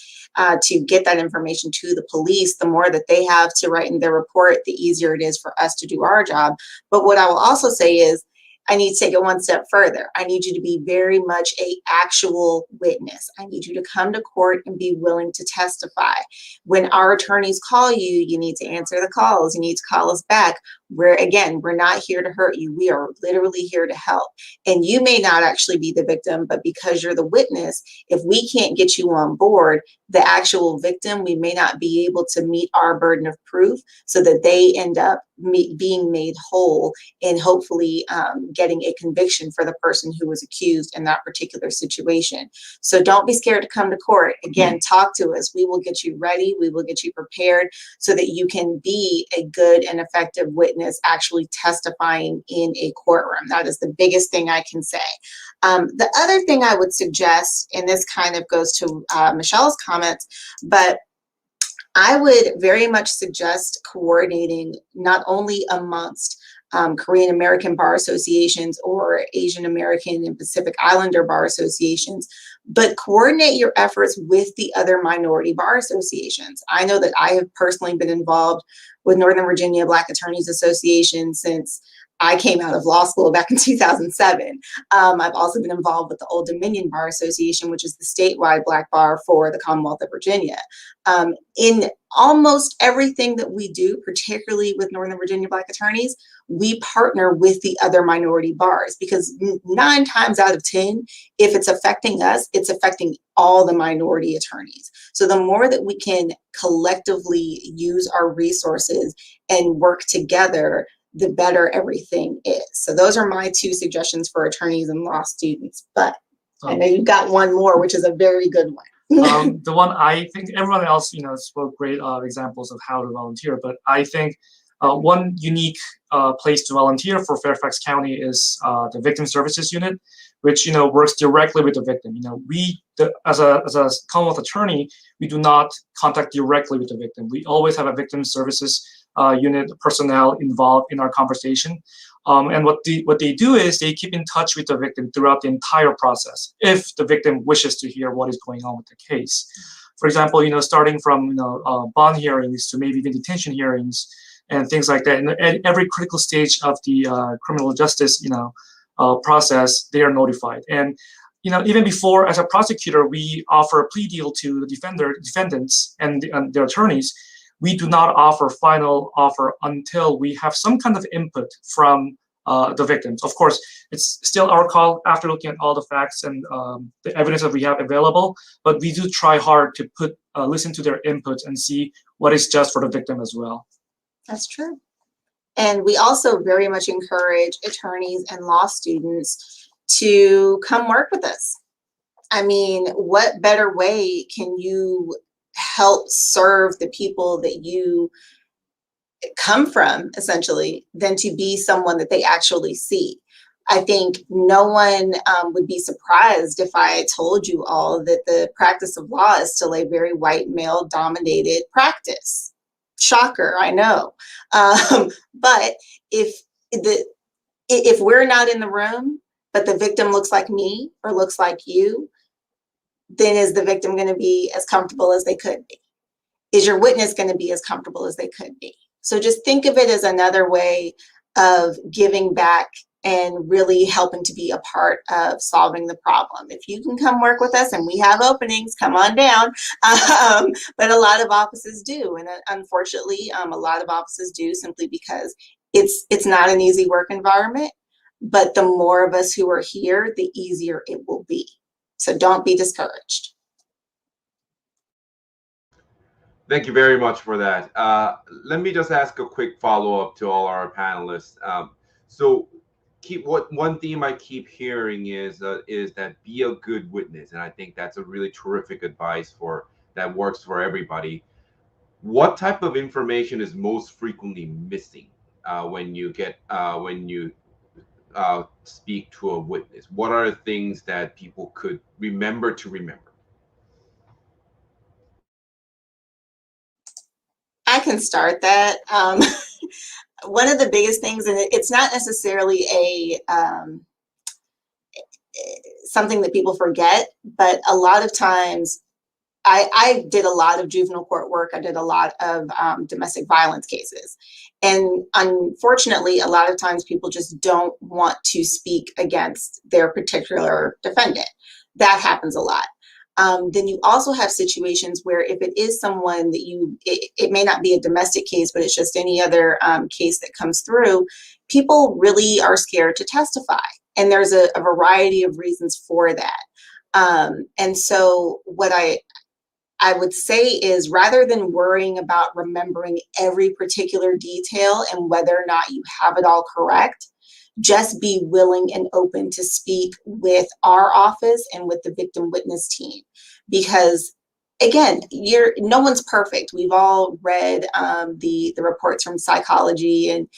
to get that information to the police. The more that they have to write in their report, the easier it is for us to do our job. But what I will also say is, I need to take it one step further. I need you to be very much an actual witness. I need you to come to court and be willing to testify. When our attorneys call you, you need to answer the calls. You need to call us back. we're not here to hurt you. We are literally here to help. And you may not actually be the victim, but because you're the witness, if we can't get you on board, the actual victim, we may not be able to meet our burden of proof so that they end up being made whole and hopefully getting a conviction for the person who was accused in that particular situation. So don't be scared to come to court. Again, talk to us. We will get you ready. We will get you prepared so that you can be a good and effective witness actually testifying in a courtroom. That is the biggest thing I can say. The other thing I would suggest, and this kind of goes to Michelle's comments, but I would very much suggest coordinating not only amongst Korean American bar associations or Asian American and Pacific Islander bar associations, but coordinate your efforts with the other minority bar associations. I know that I have personally been involved with Northern Virginia Black Attorneys Association since I came out of law school back in 2007. I've also been involved with the Old Dominion Bar Association, which is the statewide Black bar for the Commonwealth of Virginia. In almost everything that we do, particularly with Northern Virginia Black attorneys, we partner with the other minority bars because 9 times out of 10, if it's affecting us, it's affecting all the minority attorneys. So the more that we can collectively use our resources and work together, the better everything is. So those are my 2 suggestions for attorneys and law students. But I know you've got one more, which is a very good one. The one I think everyone else, spoke great examples of how to volunteer, but I think one unique place to volunteer for Fairfax County is the Victim Services Unit, which works directly with the victim. As a Commonwealth attorney, we do not contact directly with the victim. We always have a Victim Services unit personnel involved in our conversation. And what they do is they keep in touch with the victim throughout the entire process if the victim wishes to hear what is going on with the case. For example, starting from bond hearings to maybe even detention hearings and things like that. And at every critical stage of the criminal justice process, they are notified. And even before, as a prosecutor, we offer a plea deal to the defendants and their attorneys. We do not offer final offer until we have some kind of input from the victims. Of course, it's still our call after looking at all the facts and the evidence that we have available, but we do try hard to listen to their input and see what is just for the victim as well. That's true. And we also very much encourage attorneys and law students to come work with us. I mean, what better way can you help serve the people that you come from, essentially, than to be someone that they actually see? I think no one would be surprised if I told you all that the practice of law is still a very white male dominated practice. Shocker, I know. But if we're not in the room, but the victim looks like me or looks like you, then is the victim going to be as comfortable as they could be? Is your witness going to be as comfortable as they could be? So just think of it as another way of giving back and really helping to be a part of solving the problem. If you can come work with us and we have openings, come on down. But a lot of offices do. And unfortunately, a lot of offices do simply because it's not an easy work environment. But the more of us who are here, the easier it will be. So don't be discouraged. Thank you very much for that. Let me just ask a quick follow-up to all our panelists. So one theme I keep hearing is that be a good witness, and I think that's a really terrific advice that works for everybody. What type of information is most frequently missing when you speak to a witness? What are the things that people could remember to remember? I can start that. One of the biggest things, and it's not necessarily something that people forget, but a lot of times I did a lot of juvenile court work. I did a lot of domestic violence cases. And unfortunately, a lot of times people just don't want to speak against their particular defendant. That happens a lot. Then you also have situations where if it is someone that it may not be a domestic case, but it's just any other case that comes through, people really are scared to testify. And there's a variety of reasons for that. And so what I would say is, rather than worrying about remembering every particular detail and whether or not you have it all correct, just be willing and open to speak with our office and with the victim witness team. Because again, no one's perfect. We've all read the reports from psychology, and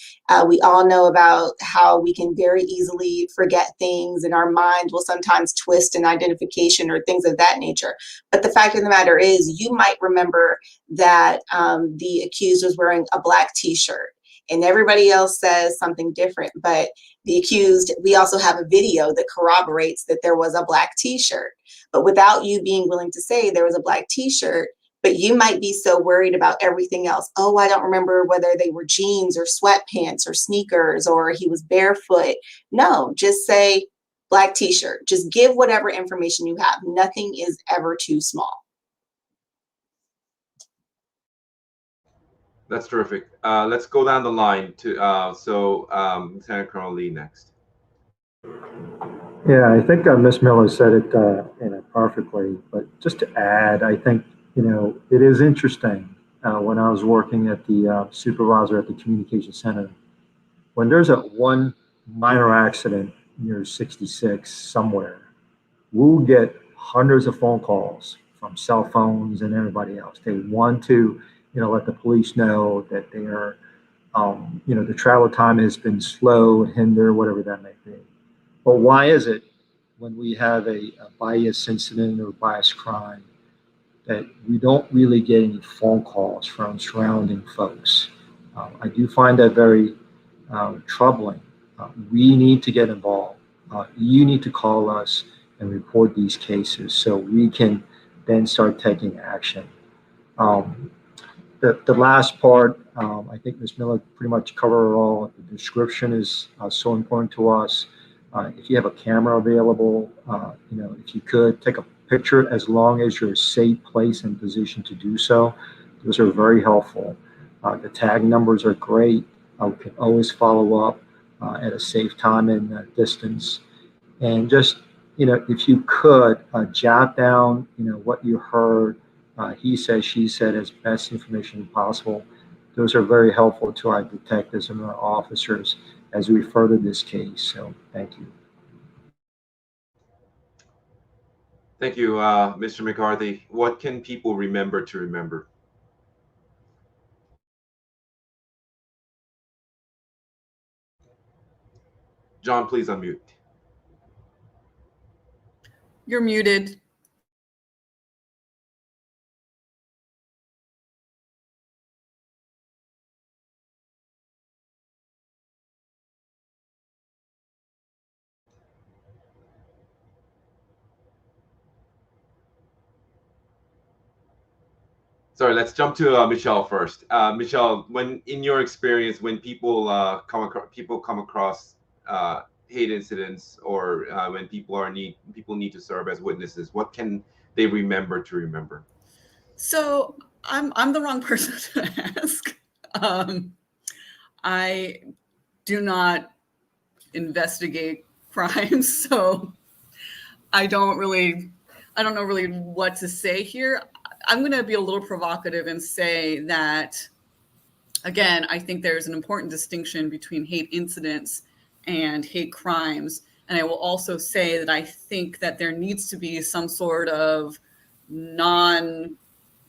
we all know about how we can very easily forget things, and our mind will sometimes twist an identification or things of that nature. But the fact of the matter is, you might remember that the accused was wearing a black t-shirt, and everybody else says something different. But the accused, we also have a video that corroborates that there was a black t-shirt. But without you being willing to say there was a black t-shirt, but you might be so worried about everything else. Oh, I don't remember whether they were jeans or sweatpants or sneakers or he was barefoot. No, just say black t-shirt. Just give whatever information you have. Nothing is ever too small. That's terrific. Let's go down the line to Lieutenant Colonel Lee next. Yeah, I think Ms. Miller said it perfectly. But just to add, I think, it is interesting when I was working at the supervisor at the communication center, when there's one minor accident near 66 somewhere, we'll get hundreds of phone calls from cell phones and everybody else. They want to, let the police know that they are, the travel time has been slow, hinder, whatever that may be. But why is it when we have a bias incident or bias crime that we don't really get any phone calls from surrounding folks? I do find that very troubling. We need to get involved. You need to call us and report these cases so we can then start taking action. The last part, I think Ms. Miller pretty much covered it all. The description is so important to us. If you have a camera available, if you could take a picture, as long as you're a safe place and position to do so, those are very helpful. The tag numbers are great. We can always follow up at a safe time and distance. And just, if you could jot down, what you heard, he said, she said, as best information possible. Those are very helpful to our detectives and our officers as we further this case. So thank you. Thank you, Mr. McCarthy. What can people remember to remember? John, please unmute. You're muted. Sorry, let's jump to Michelle first. Michelle, when in your experience, when people come across hate incidents, or when people need to serve as witnesses, what can they remember to remember? So I'm the wrong person to ask. I do not investigate crimes, so I don't know really what to say here. I'm going to be a little provocative and say that, again, I think there's an important distinction between hate incidents and hate crimes. And I will also say that I think that there needs to be some sort of non-law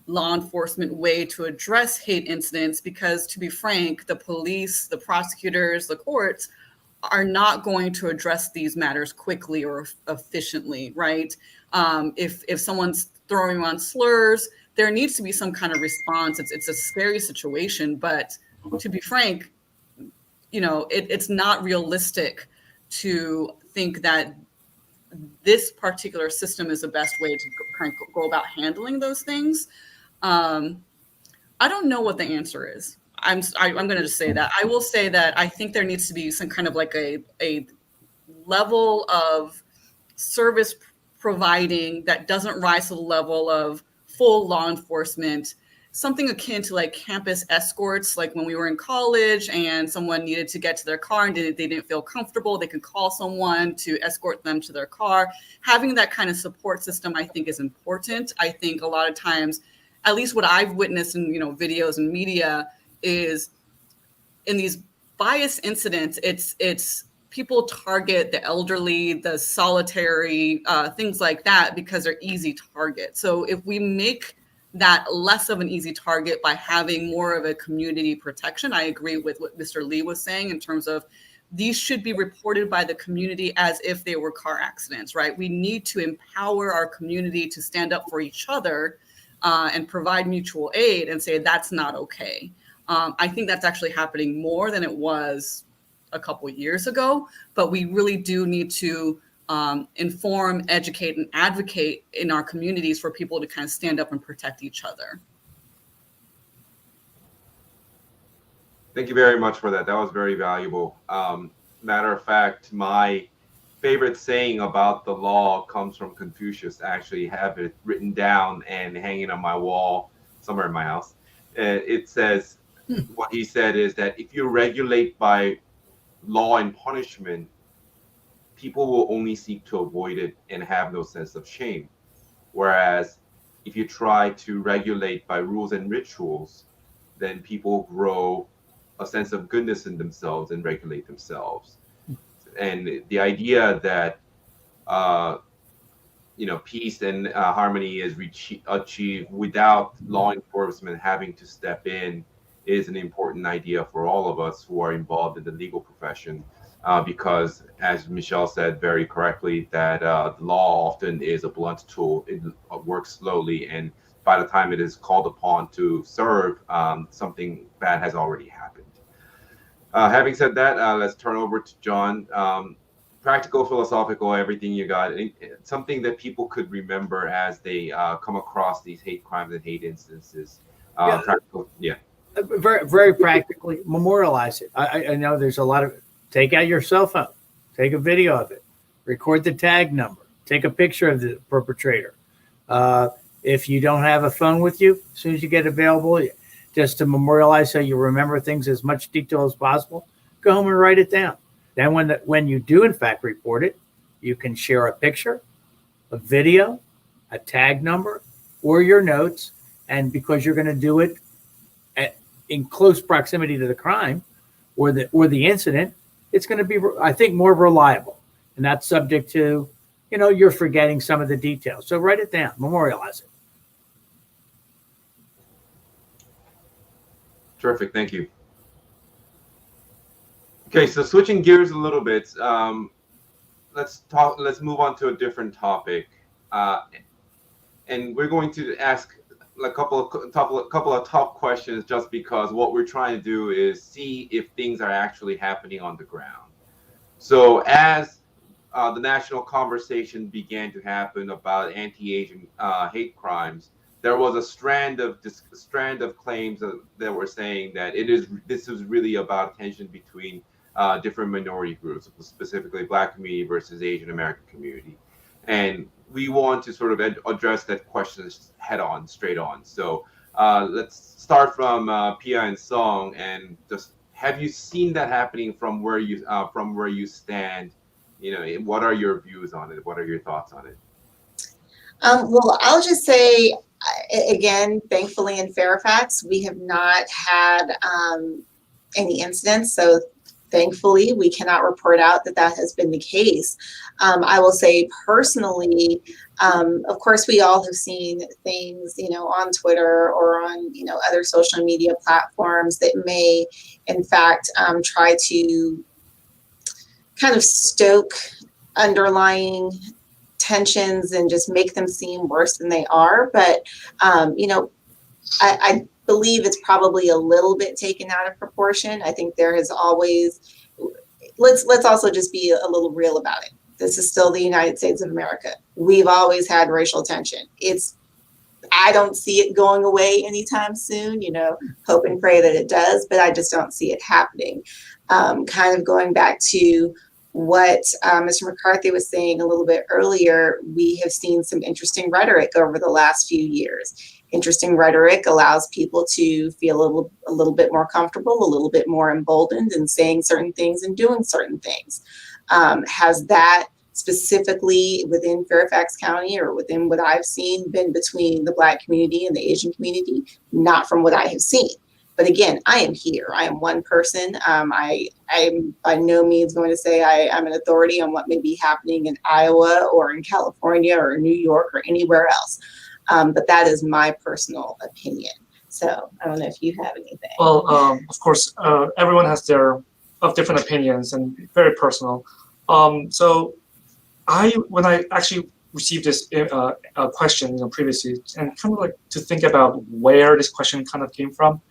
enforcement way to address hate incidents, because, to be frank, the police, the prosecutors, the courts are not going to address these matters quickly or efficiently, right? If someone's throwing on slurs, there needs to be some kind of response. It's a scary situation, but to be frank, it's not realistic to think that this particular system is the best way to kind of go about handling those things. I don't know what the answer is. I'm going to just say that. I will say that I think there needs to be some kind of like a level of service providing that doesn't rise to the level of full law enforcement, something akin to like campus escorts, like when we were in college and someone needed to get to their car and they didn't feel comfortable, they could call someone to escort them to their car. Having that kind of support system, I think, is important. I think a lot of times, at least what I've witnessed in videos and media, is in these bias incidents, it's people target the elderly, the solitary, things like that, because they're easy targets. So if we make that less of an easy target by having more of a community protection, I agree with what Mr. Lee was saying in terms of these should be reported by the community as if they were car accidents, right? We need to empower our community to stand up for each other and provide mutual aid and say that's not okay. I think that's actually happening more than it was a couple years ago, but we really do need to inform, educate, and advocate in our communities for people to kind of stand up and protect each other. Thank you very much for that. That was very valuable. Matter of fact, my favorite saying about the law comes from Confucius. I actually have it written down and hanging on my wall somewhere in my house. It says, what he said is that if you regulate by law and punishment, people will only seek to avoid it and have no sense of shame. Whereas if you try to regulate by rules and rituals, then people grow a sense of goodness in themselves and regulate themselves. And the idea that peace and harmony is achieved without law enforcement having to step in is an important idea for all of us who are involved in the legal profession. Because, as Michelle said very correctly, that the law often is a blunt tool. It works slowly, and by the time it is called upon to serve, something bad has already happened. Having said that, let's turn over to John. Practical, philosophical, everything you got. Something that people could remember as they come across these hate crimes and hate instances. Practical, yeah. Very, very practically, memorialize it. I know there's a lot of. Take out your cell phone, take a video of it, record the tag number, take a picture of the perpetrator. If you don't have a phone with you, as soon as you get available, just to memorialize so you remember things as much detail as possible, go home and write it down. Then when you do in fact report it, you can share a picture, a video, a tag number, or your notes. And because you're going to do it in close proximity to the crime or the incident, it's going to be, I think, more reliable. And that's subject to, you're forgetting some of the details. So write it down, memorialize it. Terrific, thank you. Okay, so switching gears a little bit, let's move on to a different topic. And we're going to ask a couple of tough questions, just because what we're trying to do is see if things are actually happening on the ground. So as the national conversation began to happen about anti-Asian hate crimes, there was a strand of claims that were saying that this is really about tension between different minority groups, specifically Black community versus Asian American community. And we want to sort of address that question head on, straight on. So let's start from Pia and Song, and just have you seen that happening from where you stand? What are your views on it? What are your thoughts on it? Well, I'll just say, again, thankfully in Fairfax, we have not had any incidents. So thankfully, we cannot report out that has been the case. I will say personally, of course, we all have seen things, on Twitter or on, other social media platforms that may, in fact, try to kind of stoke underlying tensions and just make them seem worse than they are. But, I believe it's probably a little bit taken out of proportion. I think there has always, let's also just be a little real about it. This is still the United States of America. We've always had racial tension. I don't see it going away anytime soon, hope and pray that it does, but I just don't see it happening. Kind of going back to what Mr. McCarthy was saying a little bit earlier, we have seen some interesting rhetoric over the last few years. Interesting rhetoric allows people to feel a little bit more comfortable, a little bit more emboldened in saying certain things and doing certain things. Has that specifically within Fairfax County or within what I've seen been between the Black community and the Asian community? Not from what I have seen. But again, I am here. I am one person. I'm by no means going to say I'm an authority on what may be happening in Iowa or in California or New York or anywhere else. But that is my personal opinion. So I don't know if you have anything. Well, of course, everyone has their different opinions and very personal. So when I actually received this question, previously, and kind of like to think about where this question kind of came from.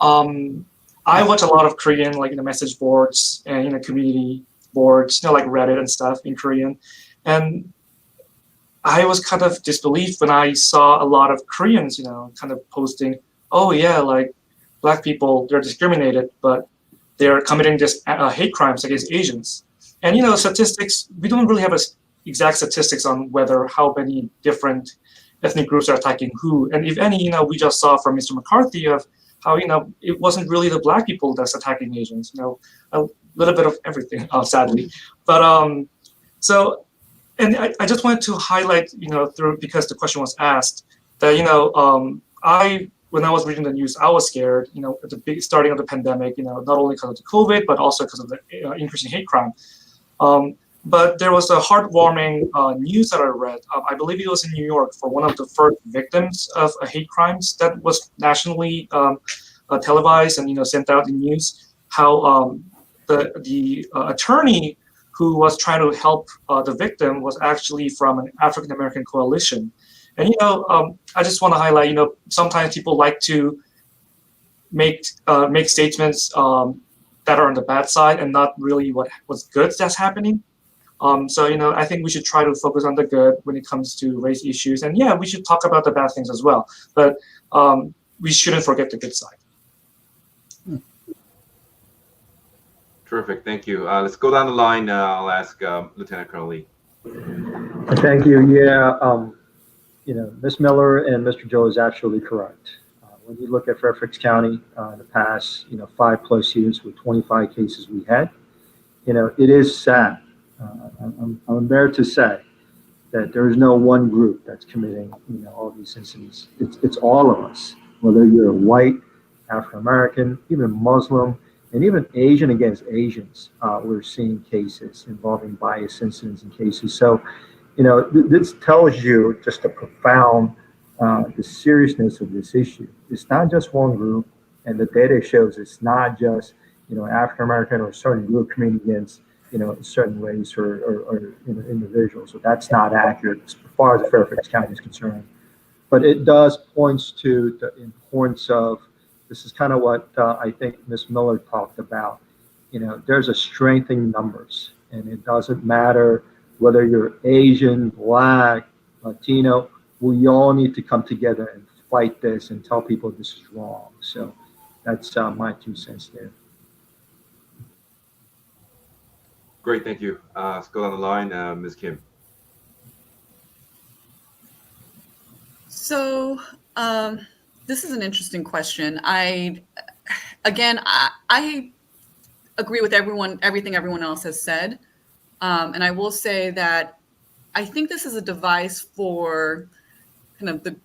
I watch a lot of Korean, like message boards and community boards, like Reddit and stuff in Korean, and I was kind of disbelieved when I saw a lot of Koreans, kind of posting, oh yeah, like Black people, they're discriminated, but they're committing this hate crimes against Asians. And statistics, we don't really have exact statistics on how many different ethnic groups are attacking who, and if any, we just saw from Mr. McCarthy of how it wasn't really the Black people that's attacking Asians, a little bit of everything, sadly. But so, and I just wanted to highlight, because the question was asked, that when I was reading the news, I was scared, at the starting of the pandemic, not only because of the COVID, but also because of the increasing hate crime. But there was a heartwarming news that I read. I believe it was in New York for one of the first victims of hate crimes that was nationally televised and sent out in news. How the attorney who was trying to help the victim was actually from an African American coalition. And I just want to highlight, sometimes people like to make statements that are on the bad side and not really what's good that's happening. So, I think we should try to focus on the good when it comes to race issues. And yeah, we should talk about the bad things as well. But we shouldn't forget the good side. Terrific. Thank you. Let's go down the line. I'll ask Lieutenant Colonel Lee. Thank you. Yeah, Ms. Miller and Mr. Joe is absolutely correct. When you look at Fairfax County in the past, 5+ years with 25 cases we had, it is sad. I'm there to say that there is no one group that's committing, all these incidents. It's all of us, whether you're white, African American, even Muslim, and even Asian against Asians. We're seeing cases involving bias incidents and cases. So, this tells you just the profound, the seriousness of this issue. It's not just one group, and the data shows it's not just, African American or a certain group committing against, a certain race or individual. So that's not accurate as far as Fairfax County is concerned. But it does points to the importance of, this is kind of what I think Ms. Miller talked about. There's a strength in numbers, and it doesn't matter whether you're Asian, Black, Latino. We all need to come together and fight this and tell people this is wrong. So that's my 2 cents there. Great, thank you. Let's go down the line, Ms. Kim. So this is an interesting question. I agree with everything everyone else has said. And I will say that I think this is a device for kind of the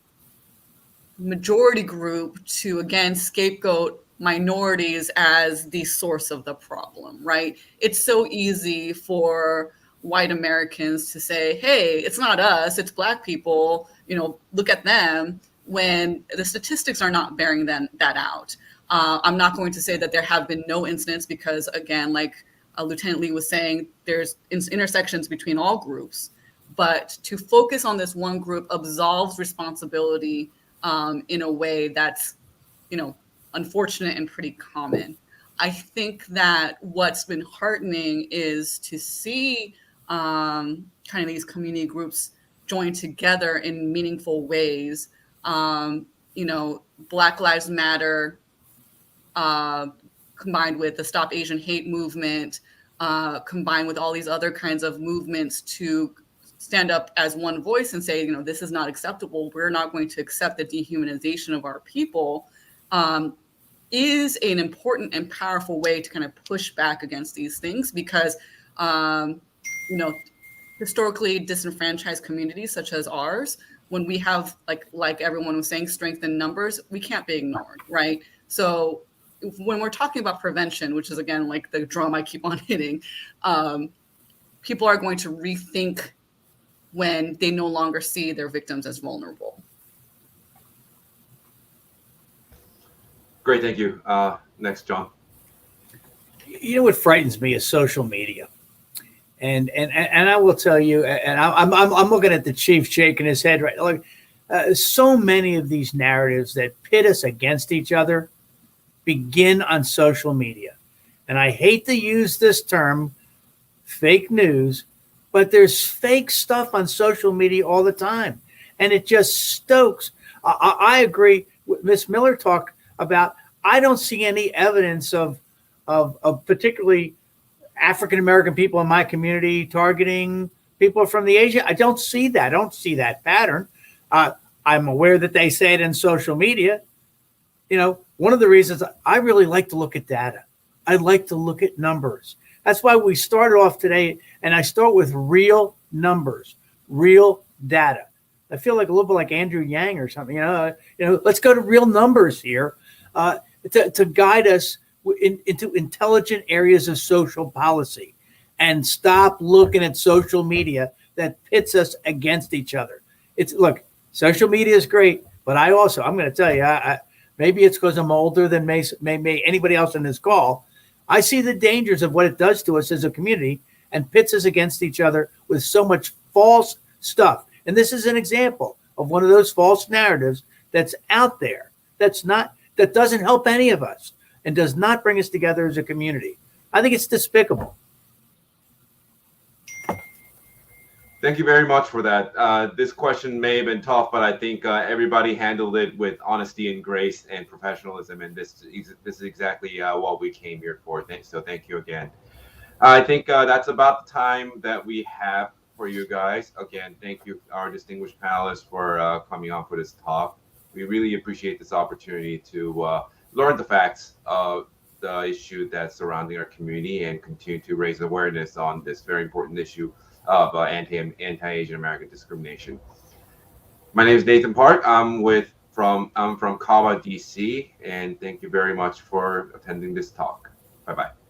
majority group to, again, scapegoat minorities as the source of the problem, right? It's so easy for white Americans to say, hey, it's not us, it's Black people, look at them, when the statistics are not bearing that out. I'm not going to say that there have been no incidents because, again, like Lieutenant Lee was saying, there's intersections between all groups. But to focus on this one group absolves responsibility in a way that's, unfortunate and pretty common. I think that what's been heartening is to see kind of these community groups join together in meaningful ways. Black Lives Matter combined with the Stop Asian Hate movement, combined with all these other kinds of movements to stand up as one voice and say, this is not acceptable. We're not going to accept the dehumanization of our people, is an important and powerful way to kind of push back against these things, because, historically disenfranchised communities such as ours, when we have, like everyone was saying, strength in numbers, we can't be ignored, right? So when we're talking about prevention, which is, again, like the drum I keep on hitting, people are going to rethink when they no longer see their victims as vulnerable. Great, thank you. Next, John. What frightens me is social media. And I will tell you, and I'm looking at the chief shaking his head right. Like, so many of these narratives that pit us against each other begin on social media. And I hate to use this term, fake news, but there's fake stuff on social media all the time, and it just stokes. I agree with Ms. Miller talk about. I don't see any evidence of particularly African American people in my community targeting people from the Asia. I don't see that. I don't see that pattern. I'm aware that they say it in social media. One of the reasons I really like to look at data. I like to look at numbers. That's why we started off today, and I start with real numbers, real data. I feel like a little bit like Andrew Yang or something. Let's go to real numbers here to guide us into intelligent areas of social policy, and stop looking at social media that pits us against each other. Look, social media is great, but I'm going to tell you, maybe it's because I'm older than may anybody else on this call. I see the dangers of what it does to us as a community and pits us against each other with so much false stuff. And this is an example of one of those false narratives that's out there that doesn't help any of us and does not bring us together as a community. I think it's despicable. Thank you very much for that. This question may have been tough, but I think everybody handled it with honesty and grace and professionalism, and this is exactly what we came here for. So thank you again. I think that's about the time that we have for you guys. Again, thank you, our distinguished panelists, for coming on for this talk. We really appreciate this opportunity to learn the facts of the issue that's surrounding our community and continue to raise awareness on this very important issue of anti-Asian American discrimination. My name is Nathan Park. I'm from KABA-DC, and thank you very much for attending this talk. Bye-bye.